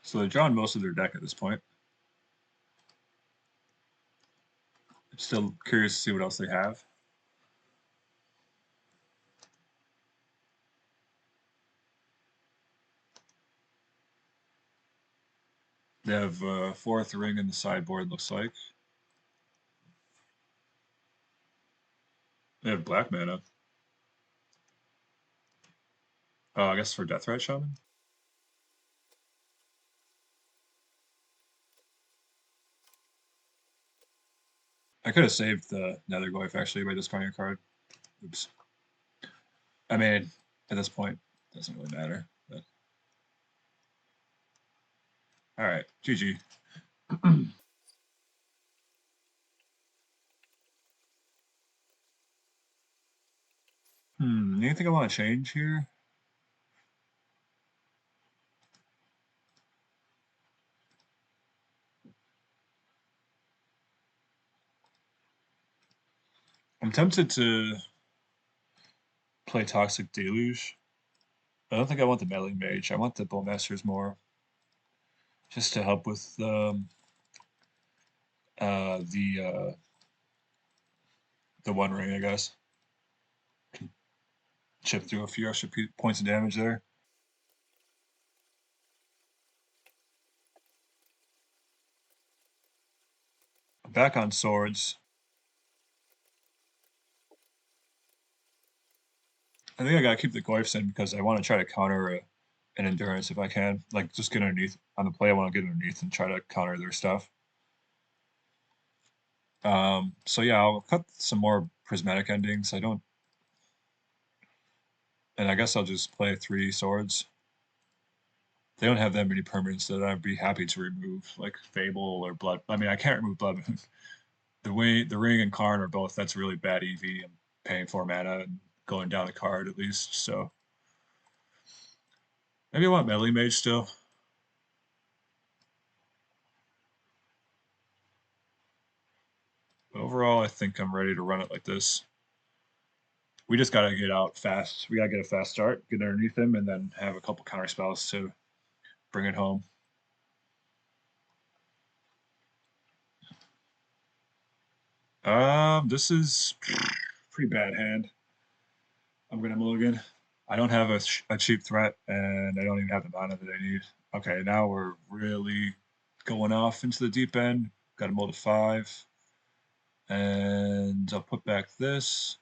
So they're drawing most of their deck at this point. I'm still curious to see what else they have. They have a 4th ring in the sideboard, looks like. They have black mana. Oh, I guess for Deathrite Shaman? I could have saved the Nether Glyph actually by discarding a card. Oops. I mean, at this point, it doesn't really matter. But all right, GG. Anything I want to change here? I'm tempted to play Toxic Deluge. I don't think I want the Melee Mage. I want the Bowmasters more, just to help with the One Ring, I guess. Chip through a few extra points of damage there. Back on swords. I think I gotta keep the Glyphs in because I want to try to counter an endurance if I can. Like just get underneath on the play. I want to get underneath and try to counter their stuff. So yeah, I'll cut some more prismatic endings. I don't, and I guess I'll just play 3 swords. They don't have that many permanents that I'd be happy to remove, like Fable or Blood. I mean, I can't remove Blood. The Ring and Karn are both. That's really bad EV and paying 4 mana and going down the card at least. So maybe I want Melee Mage still. But overall, I think I'm ready to run it like this. We just got to get out fast. We got to get a fast start, get underneath him, and then have a couple counter spells to bring it home. This is pretty bad hand. I'm gonna mulligan. I don't have a cheap threat, and I don't even have the mana that I need. Okay, now we're really going off into the deep end. Got to mull to 5, and I'll put back this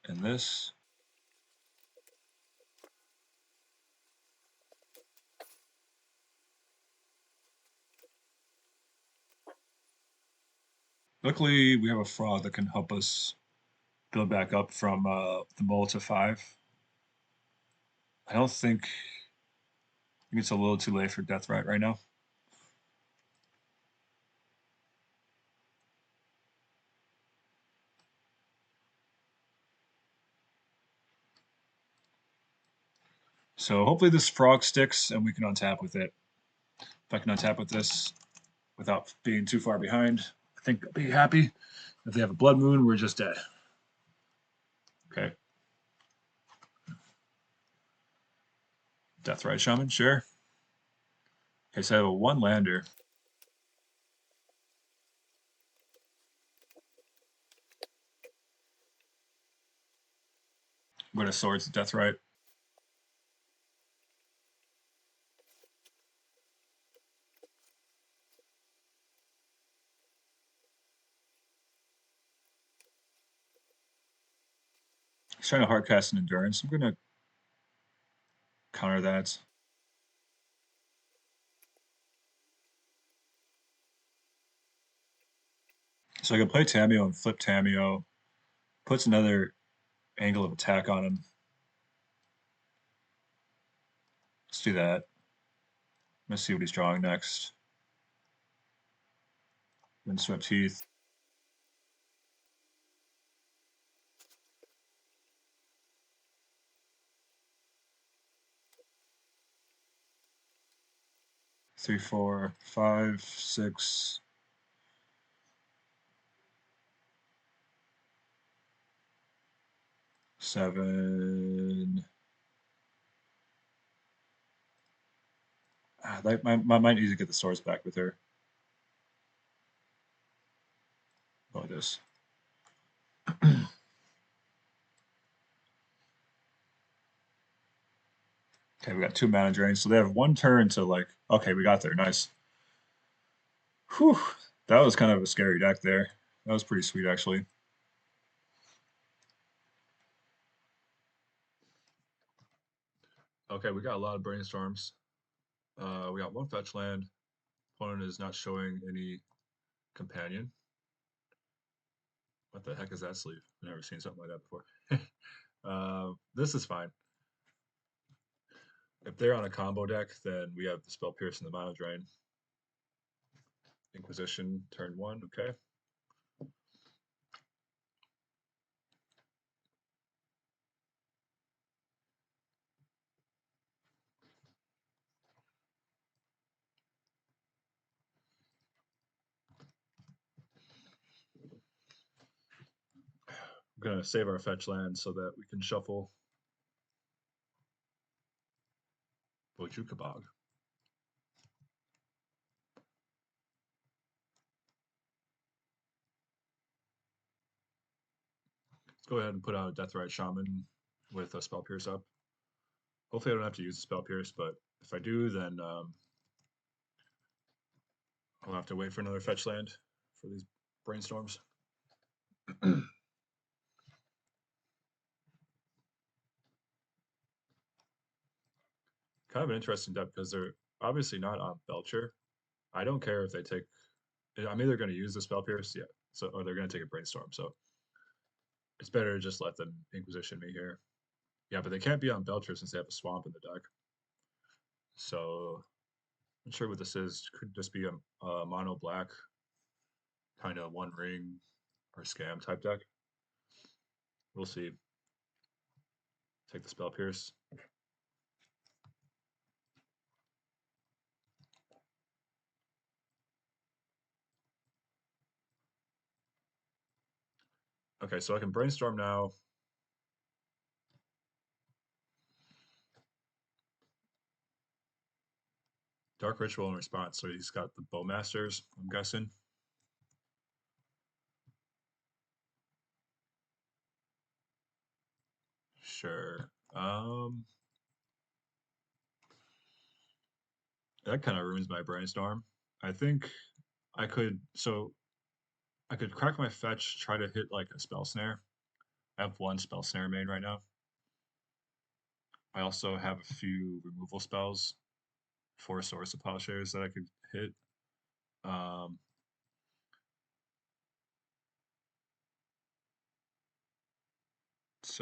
and this. Luckily, we have a frog that can help us build back up from the mull to 5. I don't think it's a little too late for Deathrite right now. So hopefully this frog sticks and we can untap with it. If I can untap with this without being too far behind, I think I'll be happy. If they have a Blood Moon, we're just dead. Okay. Deathrite Shaman, sure. Okay, so I have a 1 lander. I'm going to Swords Deathrite. He's trying to hardcast an Endurance. I'm going to counter that. So I can play Tamio and flip Tamio. Puts another angle of attack on him. Let's do that. Let's see what he's drawing next. Windswept Heath. Three, 4, 5, 6. 7. I might need to get the swords back with her. Go like this. Okay, we got 2 mana drains, so they have 1 turn to like. Okay, we got there. Nice. Whew, that was kind of a scary deck there. That was pretty sweet, actually. Okay, we got a lot of brainstorms. We got 1 fetch land. Opponent is not showing any companion. What the heck is that sleeve? I've never seen something like that before. This is fine. If they're on a combo deck, then we have the Spell Pierce and the Mono Drain. Inquisition, turn 1, okay. We're going to save our fetch land so that we can shuffle Bojukabog. Let's go ahead and put out a Deathrite Shaman with a Spell Pierce up. Hopefully I don't have to use the Spell Pierce, but if I do, then I'll have to wait for another fetch land for these brainstorms. Kind of an interesting deck because they're obviously not on Belcher. I don't care if they take. I'm either going to use the Spell Pierce, yeah, so or they're going to take a brainstorm. So it's better to just let them Inquisition me here. Yeah, but they can't be on Belcher since they have a swamp in the deck. So I'm not sure what this is. Could just be a mono black, kind of one ring or scam type deck. We'll see. Take the Spell Pierce. Okay, so I can brainstorm now. Dark Ritual in response. So he's got the Bowmasters, I'm guessing. Sure. That kind of ruins my brainstorm. I think I could I could crack my fetch, try to hit like a spell snare. I have one spell snare main right now. I also have a few removal spells, 4 Source of Plowshares that I could hit. Um, it's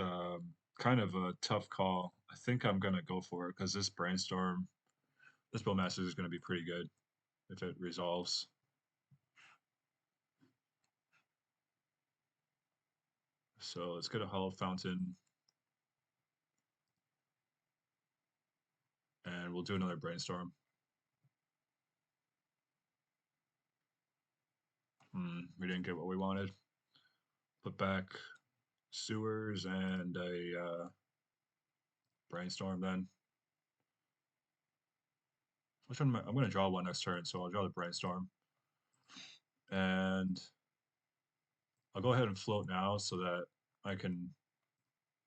kind of a tough call. I think I'm gonna go for it because this brainstorm, this Bowmaster is gonna be pretty good if it resolves. So let's get a Hollow Fountain, and we'll do another brainstorm. We didn't get what we wanted. Put back sewers and a brainstorm then. Which one I'm going to draw one next turn, so I'll draw the brainstorm. And I'll go ahead and float now so that I can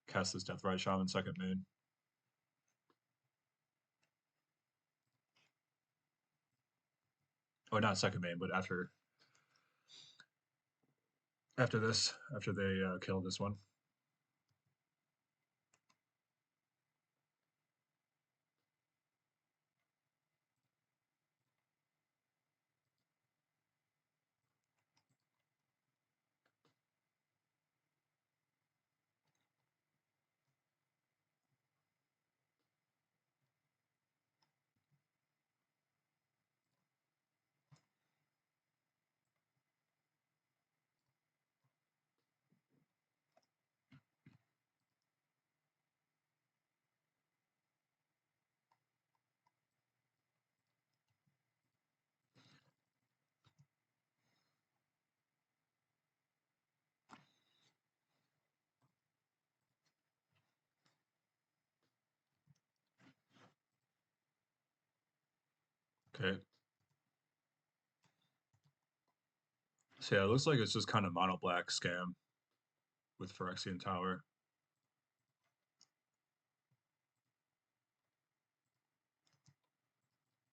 cast this Deathrite Shaman second main. Or not second main, but after this, after they kill this one. Okay. So yeah, it looks like it's just kind of mono black scam with Phyrexian Tower.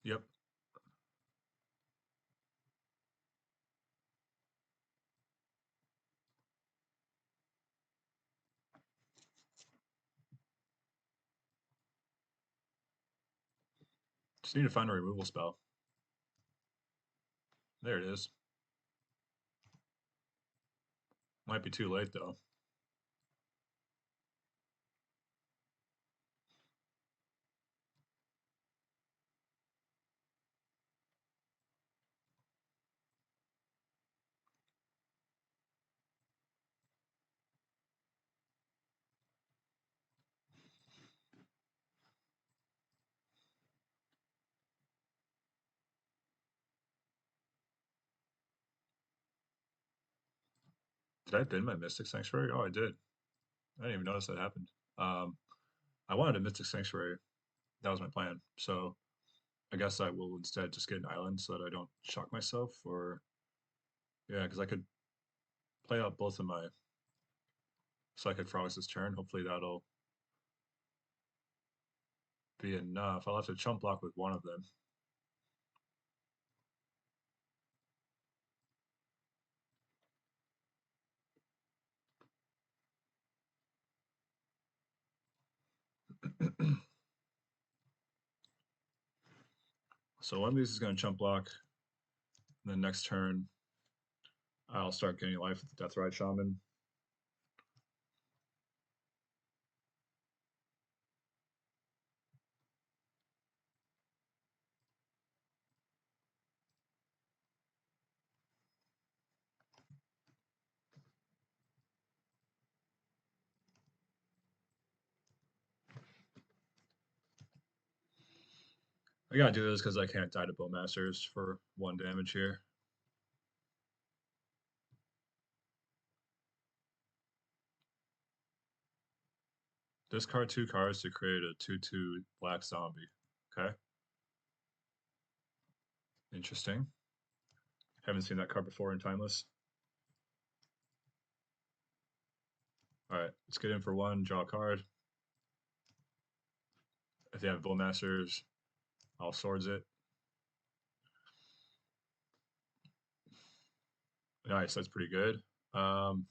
Yep. Just need to find a removal spell. There it is. Might be too late though. Did I bin my Mystic Sanctuary? Oh, I did. I didn't even notice that happened. Um, I wanted a Mystic Sanctuary. That was my plan. So I guess I will instead just get an island so that I don't shock myself. Or yeah, because I could play out both of my Psychic Frogs this turn. Hopefully that'll be enough. I'll have to chump block with one of them. So one of these is going to chump block. And then next turn, I'll start getting life with the Deathrite Shaman. I gotta do this because I can't die to Bowmasters for 1 damage here. Discard 2 cards to create a 2/2 black zombie. Okay, interesting. Haven't seen that card before in Timeless. All right, let's get in for one, draw a card. If they have Bowmasters, I'll swords it. Nice, that's pretty good. Um,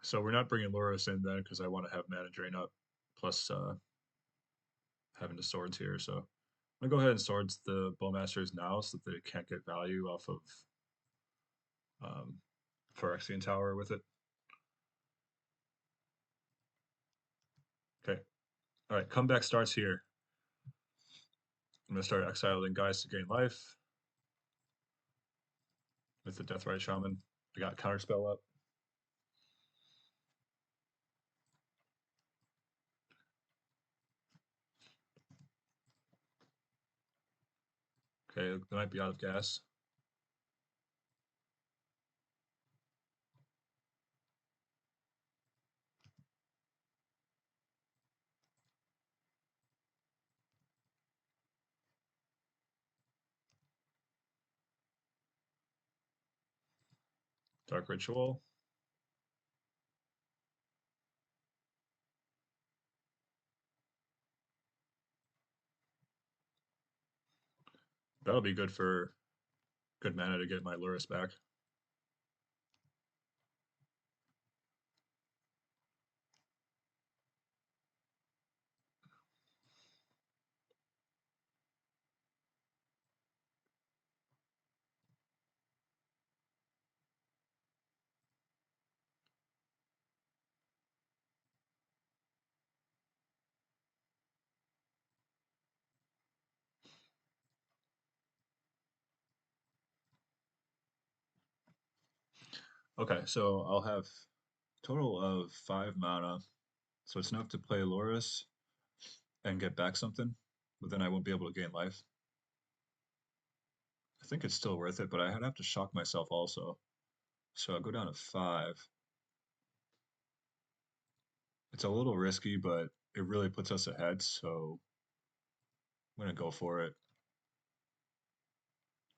so we're not bringing Loris in then because I want to have mana drain up, plus having the swords here. So I'm gonna go ahead and swords the Bowmasters now so that they can't get value off of um, Phyrexian Tower with it. Okay. All right, comeback starts here. I'm gonna start exiling guys to gain life with the Deathrite Shaman. I got Counterspell up. Okay, they might be out of gas. Dark Ritual. That'll be good for good mana to get my Luris back. Okay, so I'll have total of 5 mana. So it's enough to play Loris and get back something, but then I won't be able to gain life. I think it's still worth it, but I'd have to shock myself also. So I'll go down to 5. It's a little risky, but it really puts us ahead, so I'm gonna go for it.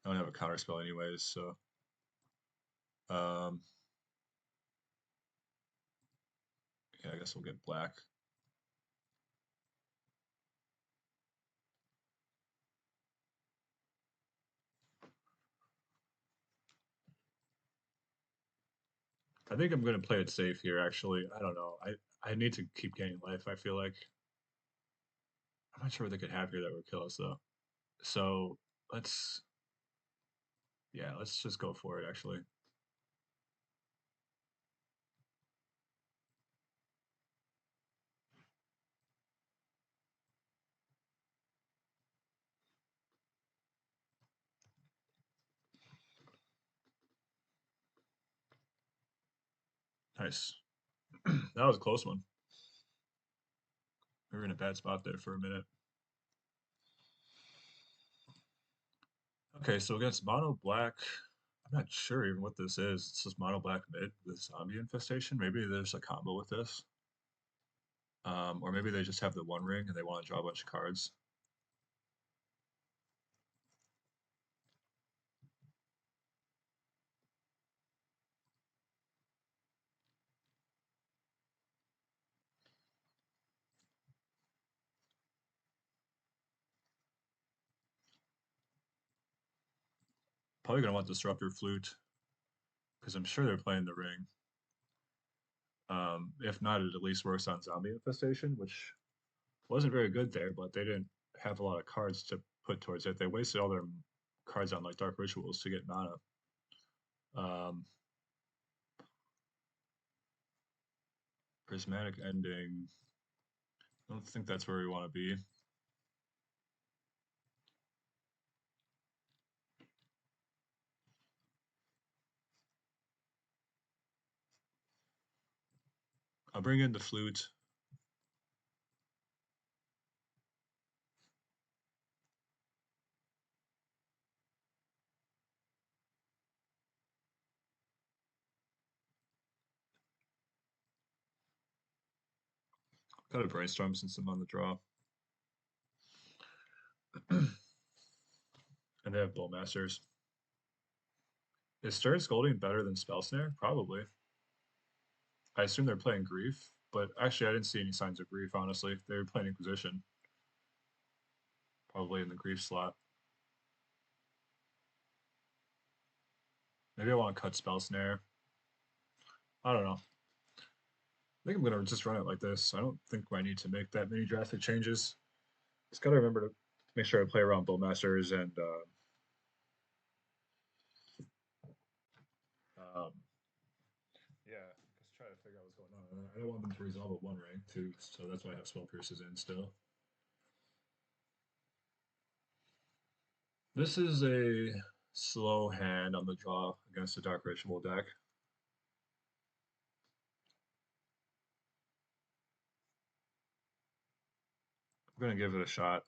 I don't have a counter spell anyways, so um, yeah, I guess we'll get black. I think I'm gonna play it safe here. Actually, I don't know. I need to keep gaining life. I feel like I'm not sure what they could have here that would kill us though. So let's yeah, let's just go for it. Actually, Nice. That was a close one. We were in a bad spot there for a minute. Okay, so against mono black, I'm not sure even what this is. It's just mono black mid with zombie infestation. Maybe there's a combo with this. Or maybe they just have the one ring and they want to draw a bunch of cards. Probably gonna want Disruptor Flute because I'm sure they're playing the ring. If not, it at least works on zombie infestation, which wasn't very good there, but they didn't have a lot of cards to put towards it. They wasted all their cards on like Dark Rituals to get mana. Um, Prismatic Ending. I don't think that's where we want to be. I'll bring in the flute. Got a brainstorm since I'm on the draw. And they have Bowmasters. Is Stern Scolding better than Spell Snare? Probably. I assume they're playing Grief, but actually I didn't see any signs of Grief, honestly. They were playing Inquisition. Probably in the Grief slot. Maybe I want to cut Spell Snare. I don't know. I think I'm gonna just run it like this. I don't think I need to make that many drastic changes. Just gotta remember to make sure I play around Bowmasters and um, yeah, just try to figure out what's going on. I don't want them to resolve at one rank too, so that's why I have Spell Pierces in still. This is a slow hand on the draw against a Dark Ritual deck. I'm gonna give it a shot.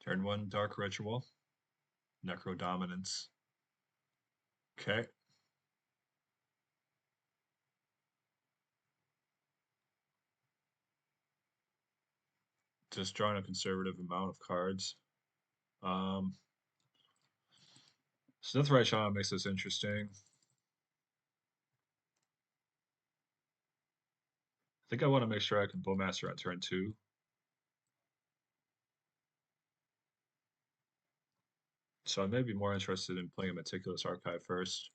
Turn one, Dark Ritual, Necro Dominance. Okay. Just drawing a conservative amount of cards. Um, so Deathrite Shaman makes this interesting. I think I want to make sure I can Bowmaster on turn two. So I may be more interested in playing a Meticulous Archive first,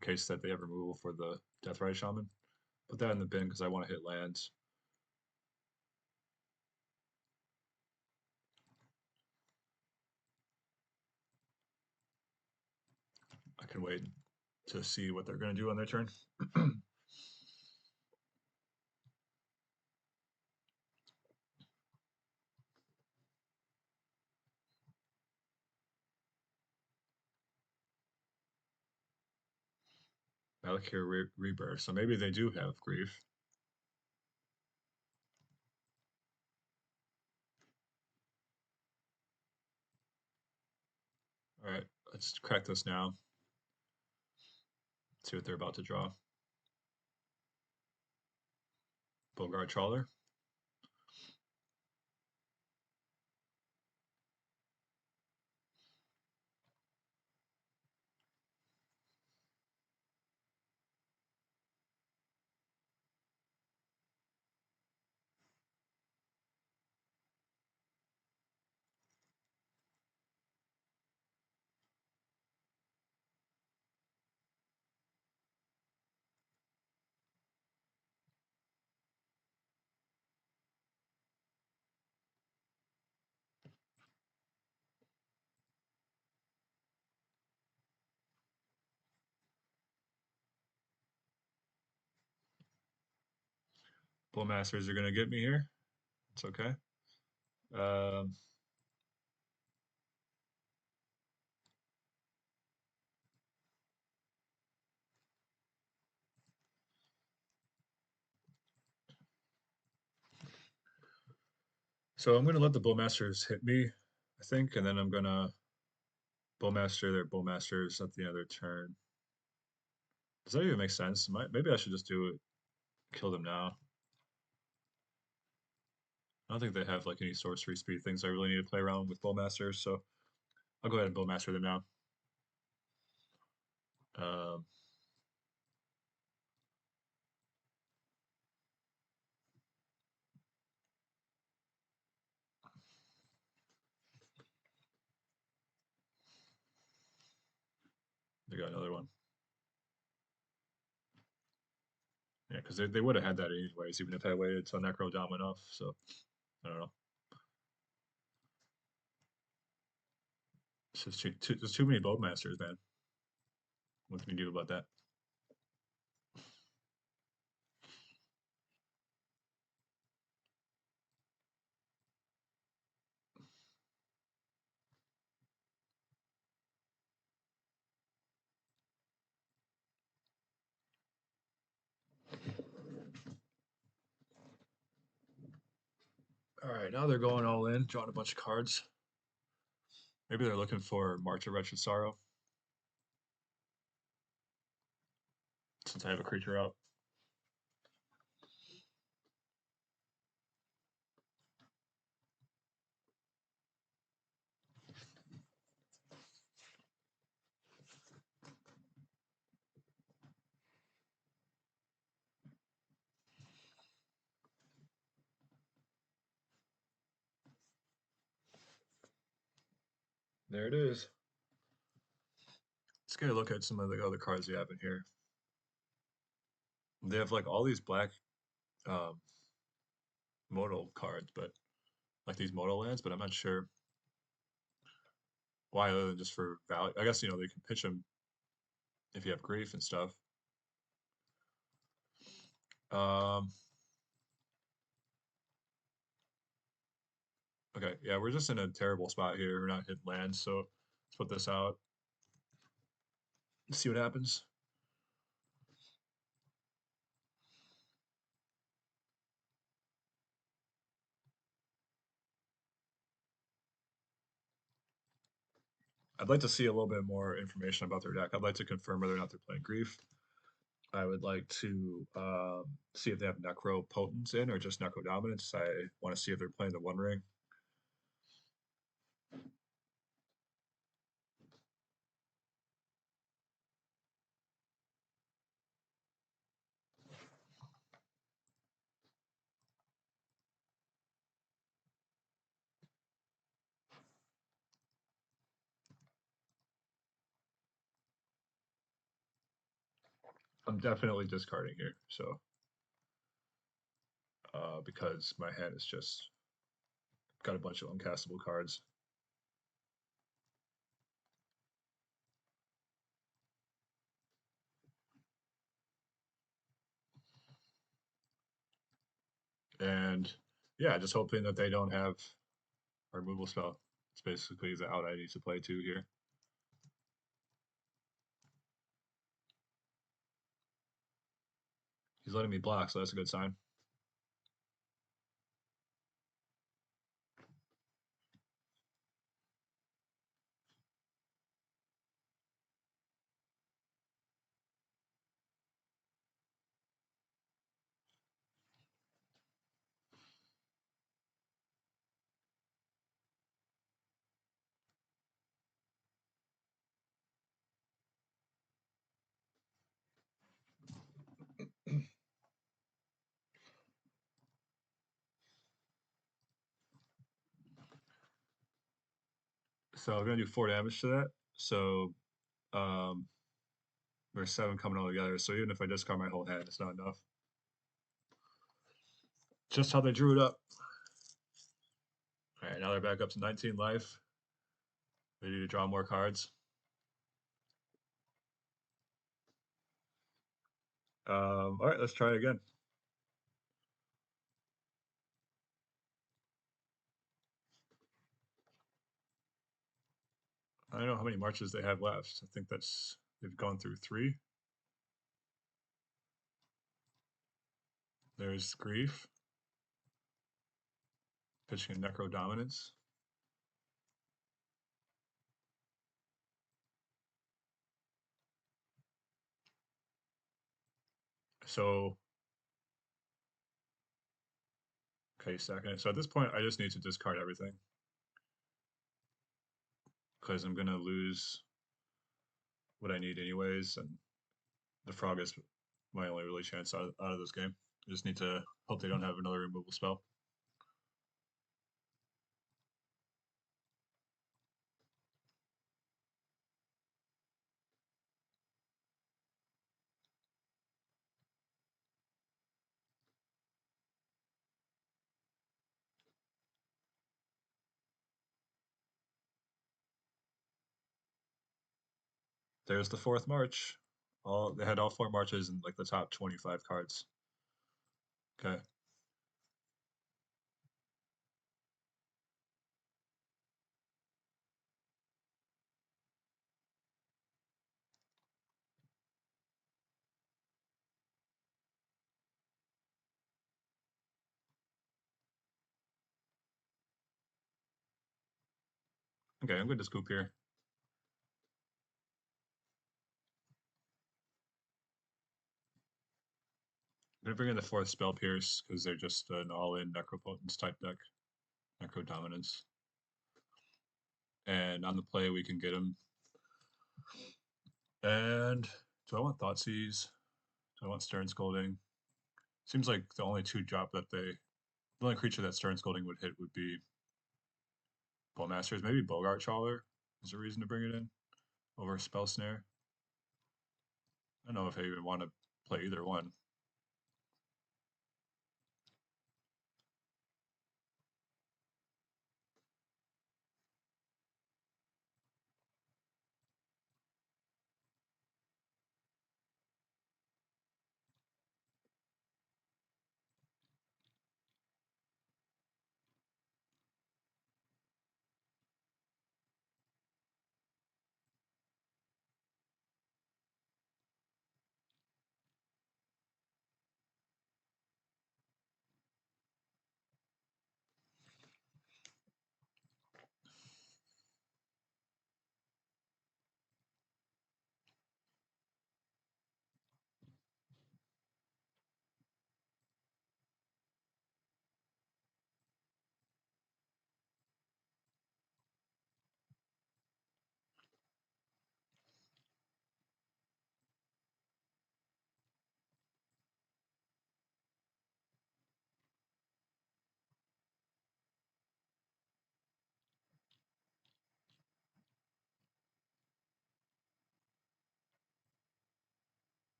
in case that they have removal for the Deathrite Shaman. Put that in the bin because I want to hit lands. I can wait to see what they're going to do on their turn. Valkyrie Rebirth. So maybe they do have Grief. All right, let's crack this now. See what they're about to draw. Bogart Trawler. Bowmasters are gonna get me here. It's okay. Um, so I'm gonna let the Bowmasters hit me, I think, and then I'm gonna Bowmaster their Bowmasters at the end of their turn. Does that even make sense? Maybe I should just do it, kill them now. I don't think they have like any sorcery speed things I really need to play around with Bowmasters, so I'll go ahead and Bowmaster them now. Um, they got another one. Yeah, because they would have had that anyways, even if I waited till Necro Dom went off. So I don't know. It's just there's too many Bowmasters, man. What can you do about that? All right, now they're going all in, drawing a bunch of cards. Maybe they're looking for March of Wretched Sorrow, since I have a creature out. There it is. Let's get a look at some of the other cards they have in here. They have like all these black um, modal cards, but like these modal lands, but I'm not sure why other than just for value. I guess, they can pitch them if you have grief and stuff. Um, okay, yeah, we're just in a terrible spot here. We're not hitting lands, so let's put this out. See what happens. I'd like to see a little bit more information about their deck. I'd like to confirm whether or not they're playing grief. I would like to see if they have Necro Potence in or just Necro Dominance. I want to see if they're playing the One Ring. I'm definitely discarding here, so because my hand is just got a bunch of uncastable cards. And yeah, just hoping that they don't have a removal spell. It's basically the out I need to play to here. He's letting me block, so that's a good sign. So I'm gonna do 4 damage to that. So um, there's 7 coming all together. So even if I discard my whole hand, it's not enough. Just how they drew it up. All right, now they're back up to 19 life. Ready to draw more cards. All right, let's try it again. I don't know how many marches they have left. I think they've gone through 3. There's Grief, pitching a Necro Dominance. So, okay, second. So at this point, I just need to discard everything because I'm gonna lose what I need anyways, and the Frog is my only really chance out of this game. I just need to hope they don't have another removal spell. There's the 4th March. They had all 4 marches in like the top 25 cards. Okay. Okay, I'm going to scoop here. I'm going to bring in the 4th Spell Pierce because they're just an all-in Necropotence type deck. Necro Dominance. And on the play, we can get them. And do I want Thoughtseize? Do I want Stern Scolding? Seems like the only 2 drop that the only creature that Stern Scolding would hit would be Bowmasters. Maybe Bogart Trawler is a reason to bring it in over Spell Snare. I don't know if I even want to play either one.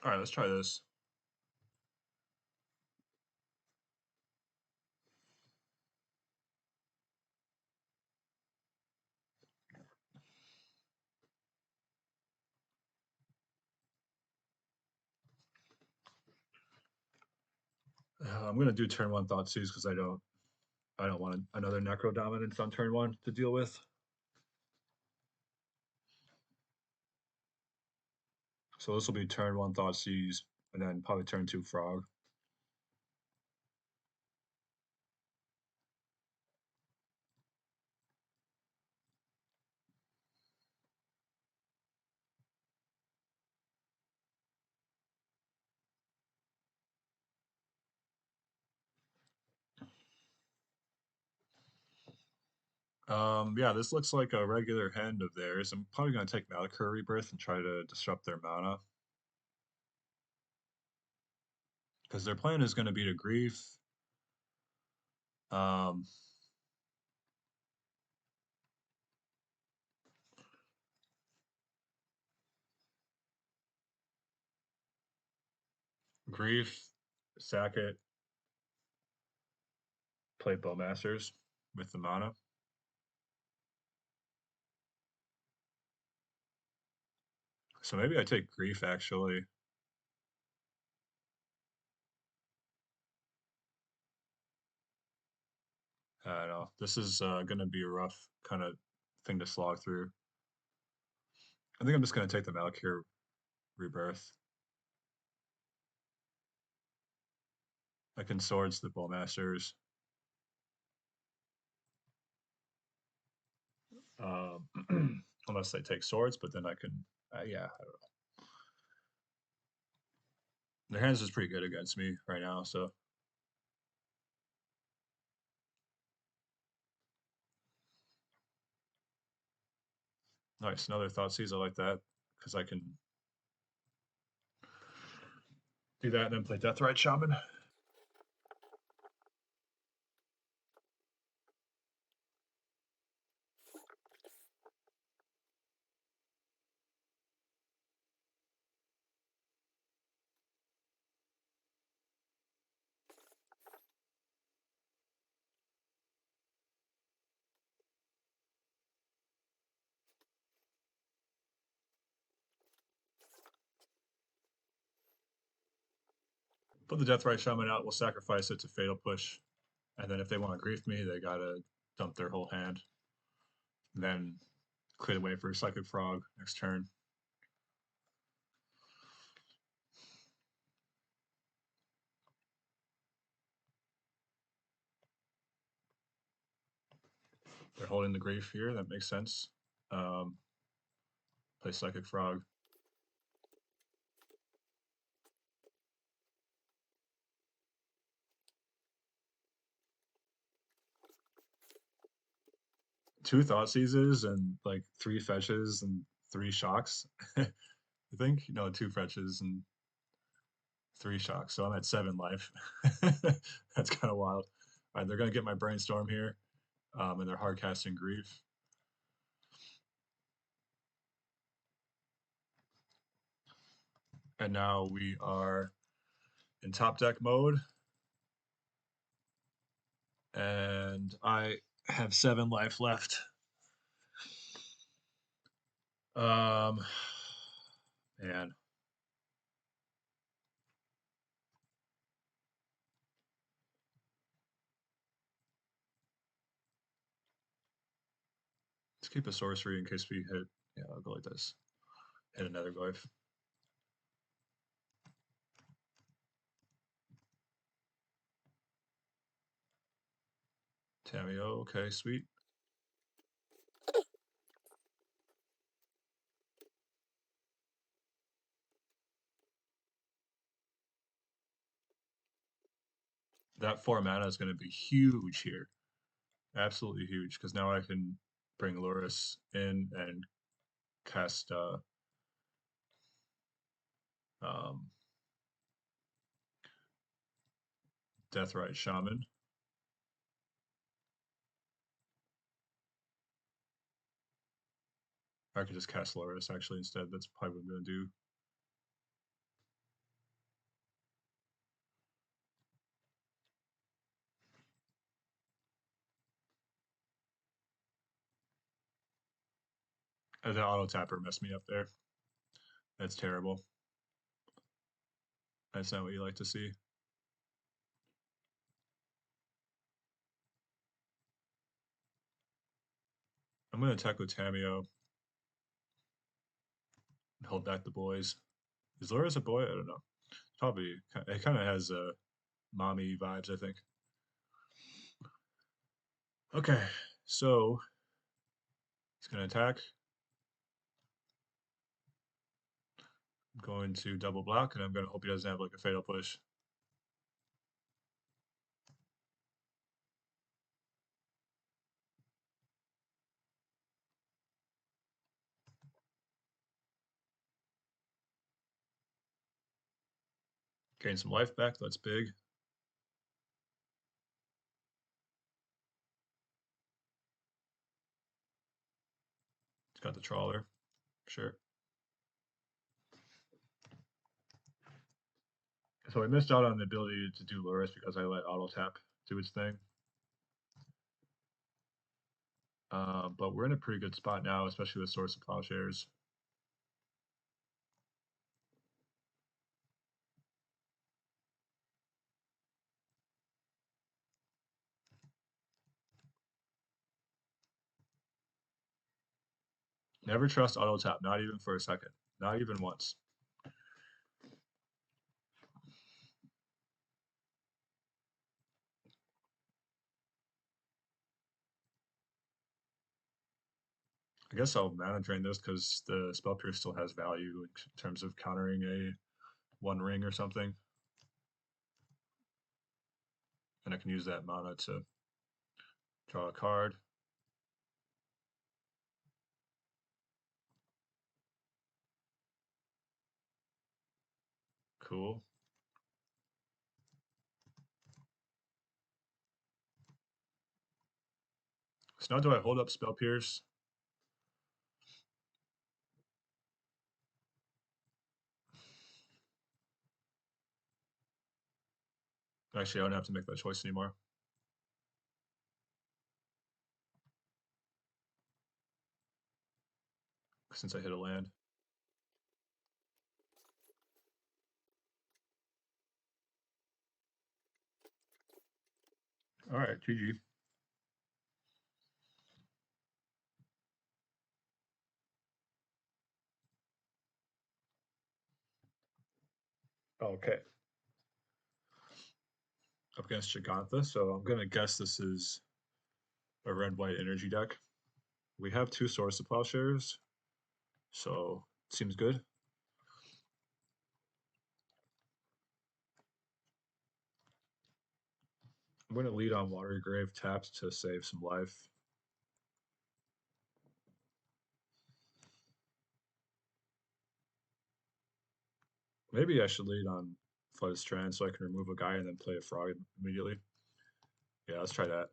All right, let's try this. I'm gonna do turn 1 Thoughtseize because I don't want another Necro Dominance on turn 1 to deal with. So this will be turn 1 Thoughtseize, and then probably turn 2 Frog. Yeah, this looks like a regular hand of theirs. I'm probably gonna take Malachur Rebirth and try to disrupt their mana. Because their plan is gonna be to grief. Um, Grief, sack it, play Bowmasters with the mana. So maybe I take Grief actually. I don't know. This is going to be a rough kind of thing to slog through. I think I'm just going to take the Valkyr Rebirth. I can swords the Bowmasters. Unless they take swords, but then I can, yeah, I don't know. Their hands is pretty good against me right now, so nice. Another Thoughtseize, I like that because I can do that and then play Deathrite Shaman. Put the Deathrite Shaman out, we'll sacrifice it to Fatal Push, and then if they want to grief me, they gotta dump their whole hand. Then clear the way for Psychic Frog next turn. They're holding the grief here, that makes sense. Play Psychic Frog. Two Thoughtseizes and like three fetches and three shocks. I think, no, two fetches and three shocks. So I'm at 7 life. That's kind of wild. All right, they're gonna get my brainstorm here, and they're hard casting grief. And now we are in top deck mode, and I have 7 life left. Um, man, let's keep a sorcery in case we hit. Yeah, I'll go like this. Hit another glyph. Tamio, okay, sweet. That 4 mana is going to be huge here. Absolutely huge, because now I can bring Loris in and cast um, Deathrite Shaman. I could just cast Loris actually instead. That's probably what I'm going to do. And the auto tapper messed me up there. That's terrible. That's not what you like to see. I'm going to attack with Tamio and hold back the boys. Is Loris a boy? I don't know. Probably. It kind of has mommy vibes, I think. Okay, so he's going to attack. I'm going to double block, and I'm going to hope he doesn't have like a fatal push. Gain some life back. That's big. He's got the trawler. Sure. So I missed out on the ability to do Loris because I let auto tap do its thing. But we're in a pretty good spot now, especially with Source of Plowshares. Never trust auto tap, not even for a second. Not even once. I guess I'll mana drain this because the spell pierce still has value in terms of countering a one ring or something. And I can use that mana to draw a card. Cool. So now do I hold up spell pierce? Actually, I don't have to make that choice anymore since I hit a land. All right, GG. Okay. Up against Gigantha, so I'm gonna guess this is a red-white energy deck. We have two Swords to Plowshares, so seems good. I'm gonna lead on Watery Grave tapped to save some life. Maybe I should lead on Flooded Strand so I can remove a guy and then play a frog immediately. Yeah, let's try that.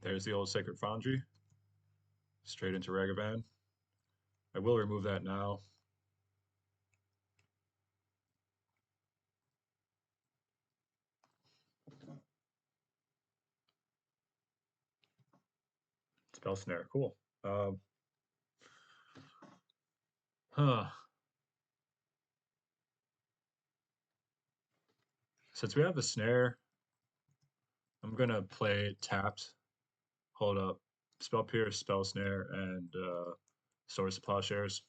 There's the old Sacred Foundry. Straight into Ragavan. I will remove that now. Spell Snare, cool. Huh. Since we have a snare, I'm gonna play tapped, hold up, Spell Pierce, Spell Snare, and Swords to Plowshares.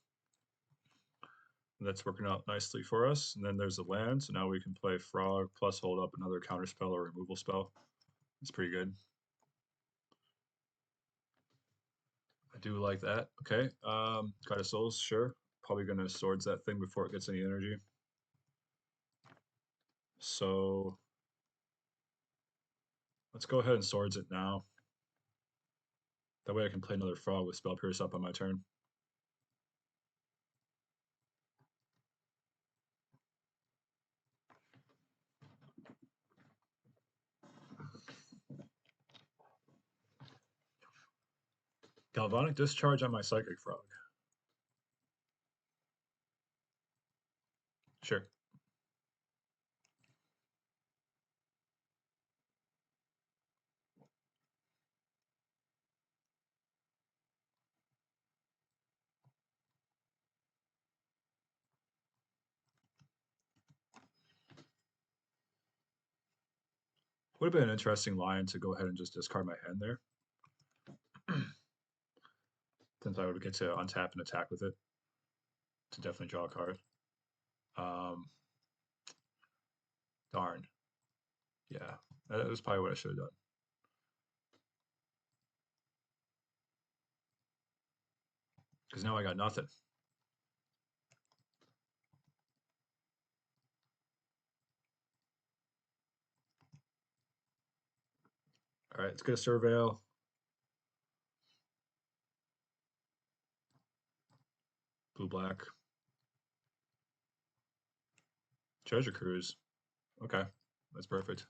That's working out nicely for us. And then there's the land, so now we can play Frog plus hold up another counter spell or removal spell. It's pretty good. I do like that. Okay. Got a souls, sure. Probably gonna swords that thing before it gets any energy. So let's go ahead and swords it now. That way I can play another frog with spell pierce up on my turn. Galvanic discharge on my psychic frog. Sure. Would have been an interesting line to go ahead and just discard my hand there. Since I would get to untap and attack with it to definitely draw a card. Um, darn. Yeah, that was probably what I should have done. Because now I got nothing. All right, let's get a Surveil. Blue black. Treasure Cruise. Okay, that's perfect.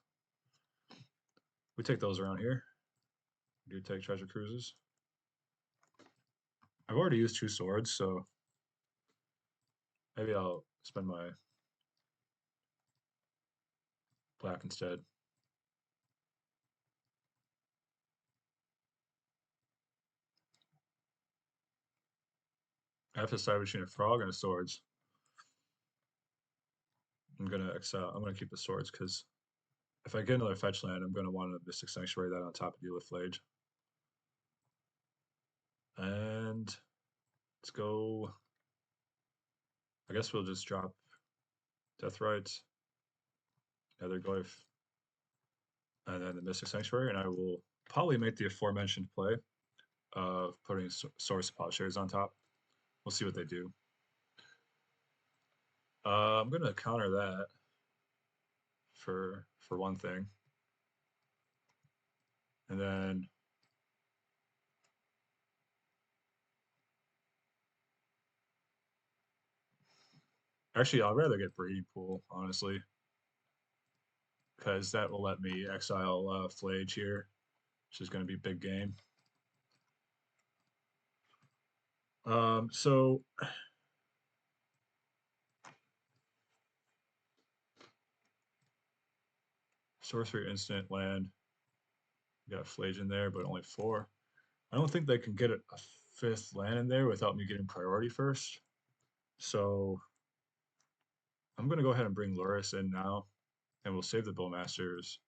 We take those around here. We do take Treasure Cruises. I've already used two swords, so maybe I'll spend my black instead. I have to decide between a frog and a swords. I'm gonna excel. I'm gonna keep the swords because If I get another fetch land, I'm going to want a Mystic Sanctuary that on top of deal with Flage. And let's go. I guess we'll just drop Deathrite, Netherglyph, and then the Mystic Sanctuary, and I will probably make the aforementioned play of putting Source of Plowshares on top. We'll see what they do. I'm going to counter that for one thing. And then actually, I'll rather get Breeding Pool, honestly, because that will let me exile Flage here, which is going to be big game. So sorcery instant land. We got Flage in there, but only 4. I don't think they can get a 5th land in there without me getting priority first. So I'm going to go ahead and bring Loris in now, and we'll save the Bowmasters,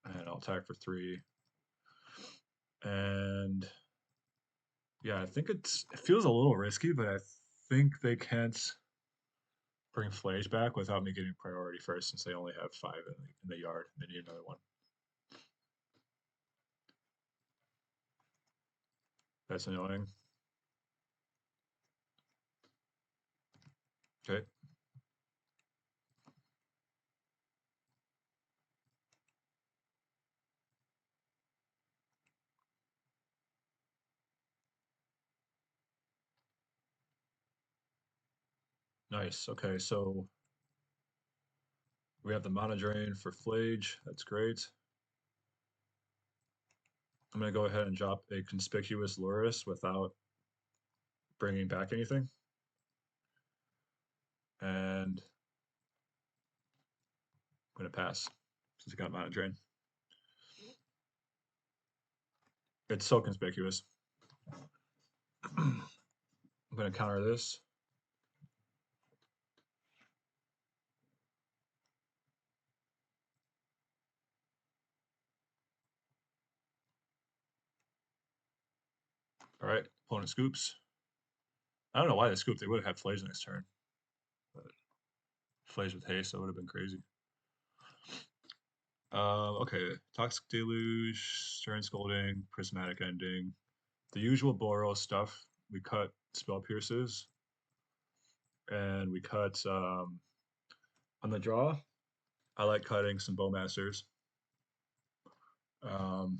and I'll attack for 3. And yeah, I think it feels a little risky, but I think they can't bring Flage back without me getting priority first, since they only have 5 in the yard. They need another one. That's annoying. Okay. Nice. Okay, so we have the Mana Drain for Flage. That's great. I'm going to go ahead and drop a Conspicuous Lurrus without bringing back anything. And I'm going to pass since I got Mana Drain. It's so conspicuous. I'm going to counter this. All right, opponent scoops. I don't know why they scooped. They would have had Flage next turn. But Flage with haste, that would have been crazy. Okay, Toxic Deluge, Stern Scolding, Prismatic Ending. The usual Boros stuff. We cut Spell Pierces. And we cut, on the draw, I like cutting some Bowmasters. Um,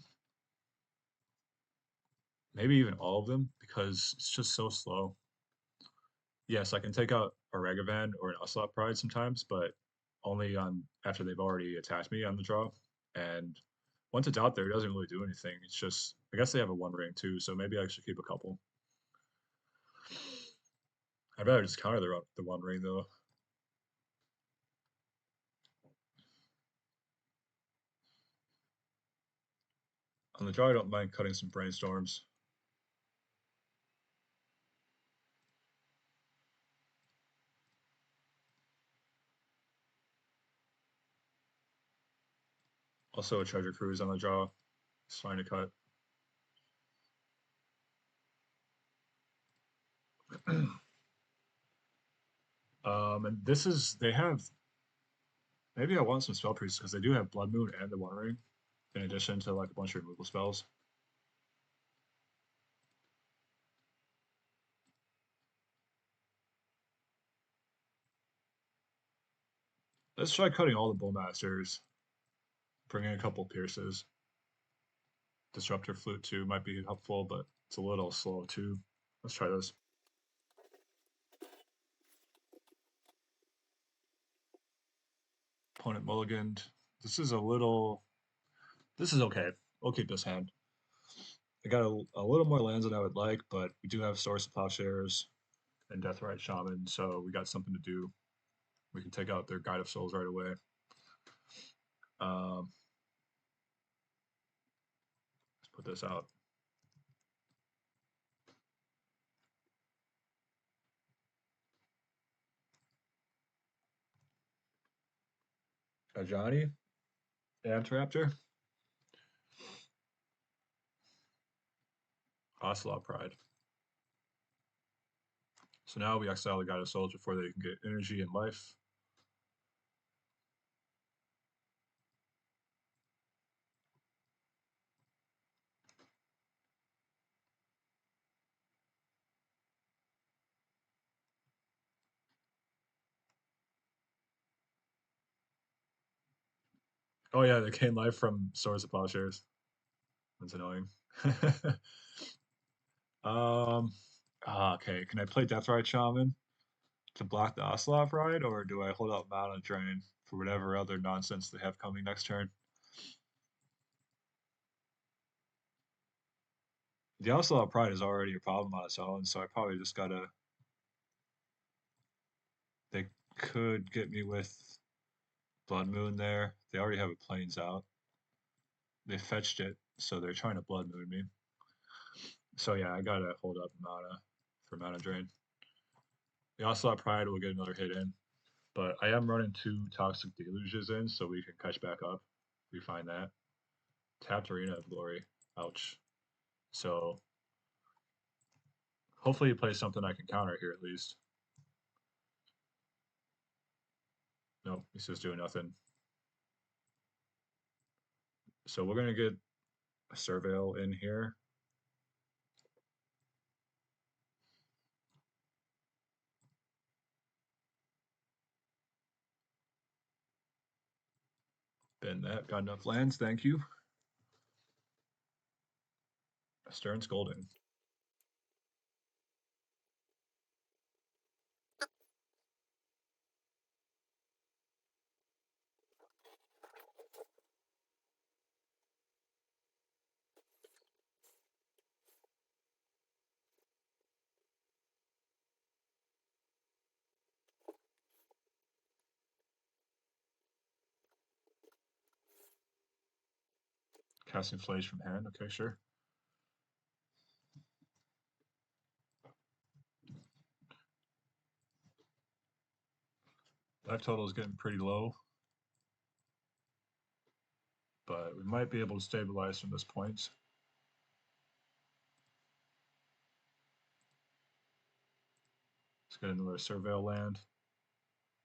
maybe even all of them, because it's just so slow. Yes, I can take out a Ragavan or an Ocelot Pride sometimes, but only on after they've already attacked me on the draw. And once it's out there, it doesn't really do anything. It's just, I guess they have a 1 ring too, so maybe I should keep a couple. I'd rather just counter the 1 ring though. On the draw, I don't mind cutting some Brainstorms. Also, a Treasure Cruise on the draw. It's fine to cut. And this is, they have, maybe I want some Spell Priests because they do have Blood Moon and the 1 ring, in addition to like a bunch of removal spells. Let's try cutting all the Bowmasters, bringing a couple Pierces. Disruptor Flute too might be helpful, but it's a little slow too. Let's try this. Opponent mulliganed. This is a little. This is okay. We'll keep this hand. I got a little more lands than I would like, but we do have Source of Plowshares and Deathrite Shaman, so we got something to do. We can take out their Guide of Souls right away. Let's put this out. Johnny. Antraptor, Ocelot Pride. So now we exile the God of Souls before they can get energy and life. Oh yeah, they gain life from Swords of Plowshares. That's annoying. um, okay, can I play Deathrite Shaman to block the Ocelot Pride, or do I hold out Mana Drain for whatever other nonsense they have coming next turn? The Ocelot Pride is already a problem on its own, so I probably just gotta. They could get me with Blood Moon there. They already have a Plains out. They fetched it, so they're trying to Blood Moon me. So yeah, I gotta hold up Mana for Mana Drain. The Ocelot Pride will get another hit in, but I am running 2 Toxic Deluges in, so we can catch back up. We find that. Tapped Arena of Glory. Ouch. So hopefully he plays something I can counter here at least. Nope, he's just doing nothing. So we're gonna get a Surveil in here. Bend that. Got enough lands. Thank you. Stern Scolding. Casting Flames from hand. Okay, sure. Life total is getting pretty low, but we might be able to stabilize from this point. Let's get another Surveil land.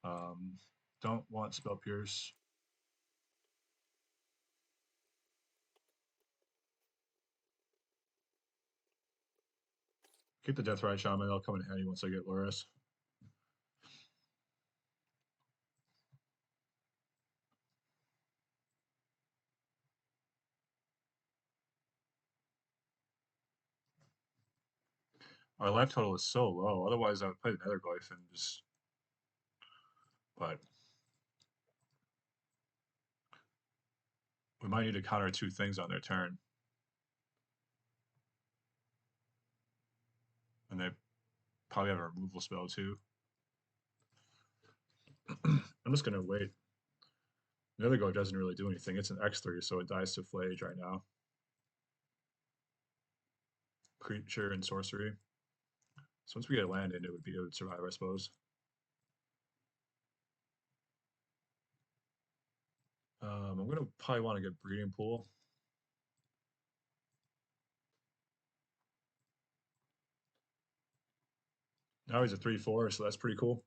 Um, don't want Spell Pierce. Keep the Deathrite Shaman. They'll come in handy once I get Loris. Our life total is so low. Otherwise, I would play the Netherglyph and just. But we might need to counter 2 things on their turn. And they probably have a removal spell too. I'm just gonna wait. The Netherglyph doesn't really do anything. It's an X3, so it dies to Flage right now. Creature and sorcery. So once we get land in, it would survive, I suppose. I'm gonna probably want to get Breeding Pool. Now he's a 3/4, so that's pretty cool.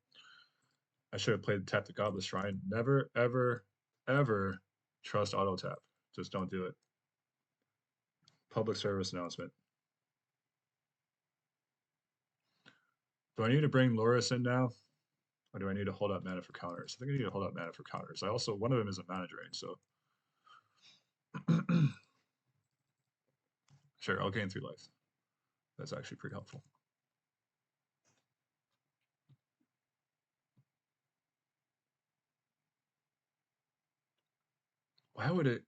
I should have played Tap the Godless Shrine. Never, ever, ever trust auto tap. Just don't do it. Public service announcement. Do I need to bring Loris in now? Or do I need to hold up mana for counters? I think I need to hold up mana for counters. I also, one of them is a mana drain, so. Sure, I'll gain 3 life. That's actually pretty helpful. Why would it?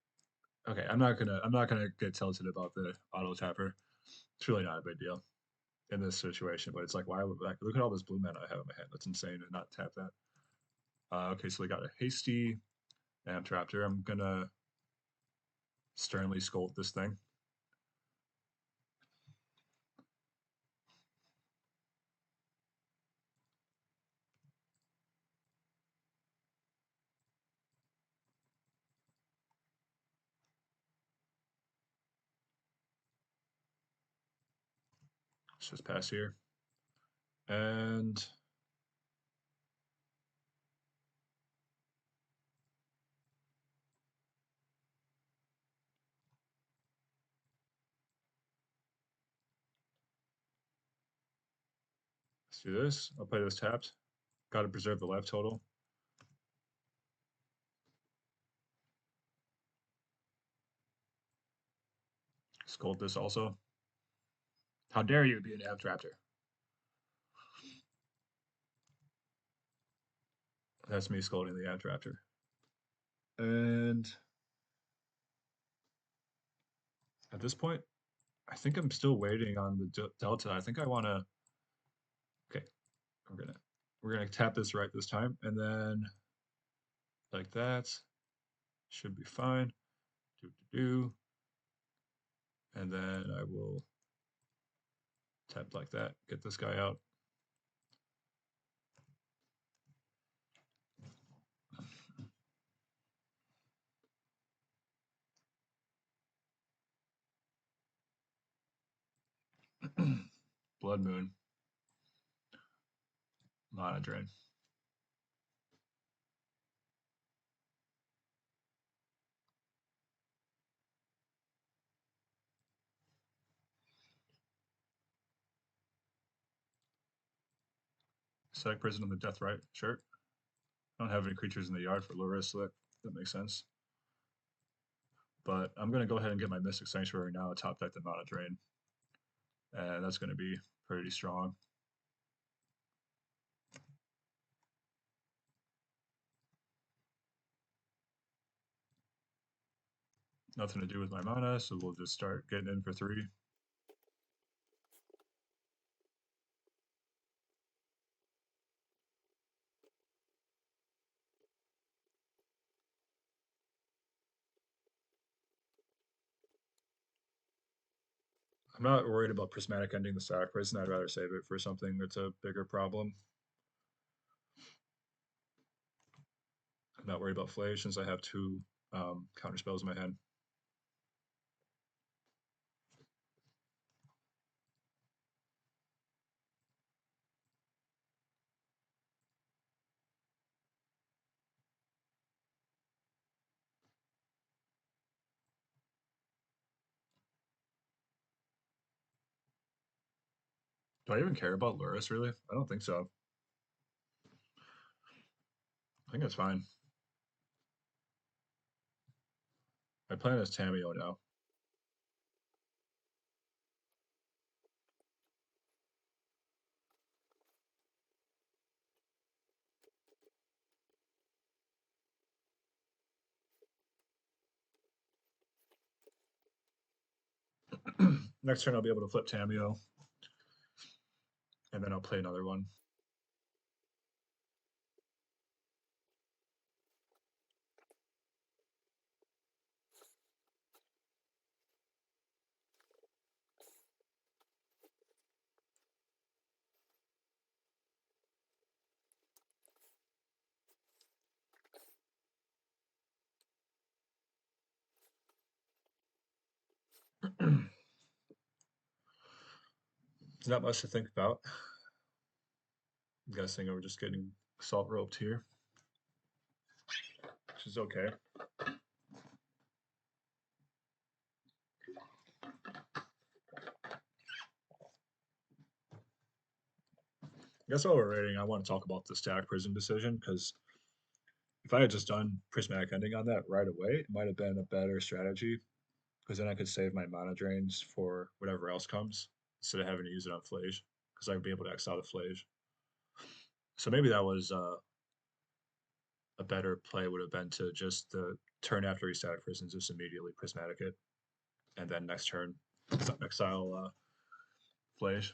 Okay, I'm not gonna get tilted about the auto tapper. It's really not a big deal in this situation, but it's like, why would, like, look at all this blue mana I have in my hand. That's insane to not tap that. Okay, so we got a hasty Amp Raptor. I'm gonna sternly scold this thing. Let's just pass here. And let's do this. I'll play this tapped. Got to preserve the life total. Scold this also. How dare you be an Apt Raptor? That's me scolding the Apt Raptor. And at this point, I think I'm still waiting on the delta. I think I want to. Okay, we're gonna tap this right this time, and then like that should be fine. Do do do, and then I will tap like that. Get this guy out. Blood Moon, Mana Drain. Static Prison on the Deathrite. Sure. I don't have any creatures in the yard for low risk, so that makes sense. But I'm going to go ahead and get my Mystic Sanctuary now, top deck the Mana Drain. And that's going to be pretty strong. Nothing to do with my mana, so we'll just start getting in for 3. I'm not worried about Prismatic ending the Static Prison. I'd rather save it for something that's a bigger problem. I'm not worried about Flage since I have 2 counter spells in my hand. Do I even care about Lurrus, really? I don't think so. I think it's fine. My plan is Tameo now. Next turn I'll be able to flip Tameo, and then I'll play another one. There's not much to think about. I'm guessing we're just getting salt roped here, which is okay. I guess while we're waiting, I want to talk about the Static Prison decision because if I had just done Prismatic Ending on that right away, it might have been a better strategy because then I could save my mana drains for whatever else comes instead of having to use it on Flage because I'd be able to exile the Flage. So maybe that was a better play would have been to just the turn after he Static Prison, just immediately Prismatic it, and then next turn exile Flage.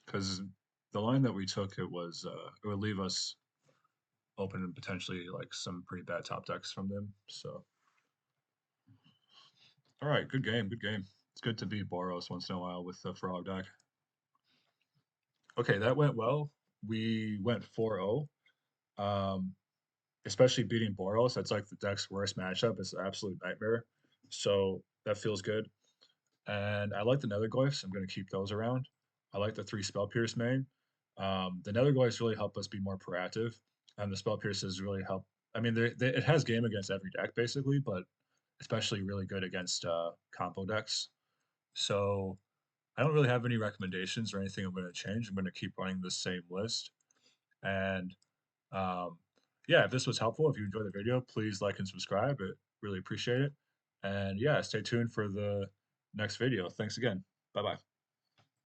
Because the line that we took, it was it would leave us open potentially like some pretty bad top decks from them. So, all right, good game, good game. It's good to beat Boros once in a while with the frog deck. Okay, that went well. We went 4-0. Um, Especially beating Boros. That's like the deck's worst matchup. It's an absolute nightmare. So that feels good. And I like the Netherglyphs. I'm going to keep those around. I like the 3 Spell Pierce main. The Netherglyphs really help us be more proactive, and the Spell Pierces really help. I mean, it has game against every deck basically, but especially really good against combo decks. So I don't really have any recommendations or anything I'm going to change. I'm going to keep running the same list. And um, yeah, if this was helpful, if you enjoyed the video, please like and subscribe. It really appreciate it. And yeah, stay tuned for the next video. Thanks again. Bye bye.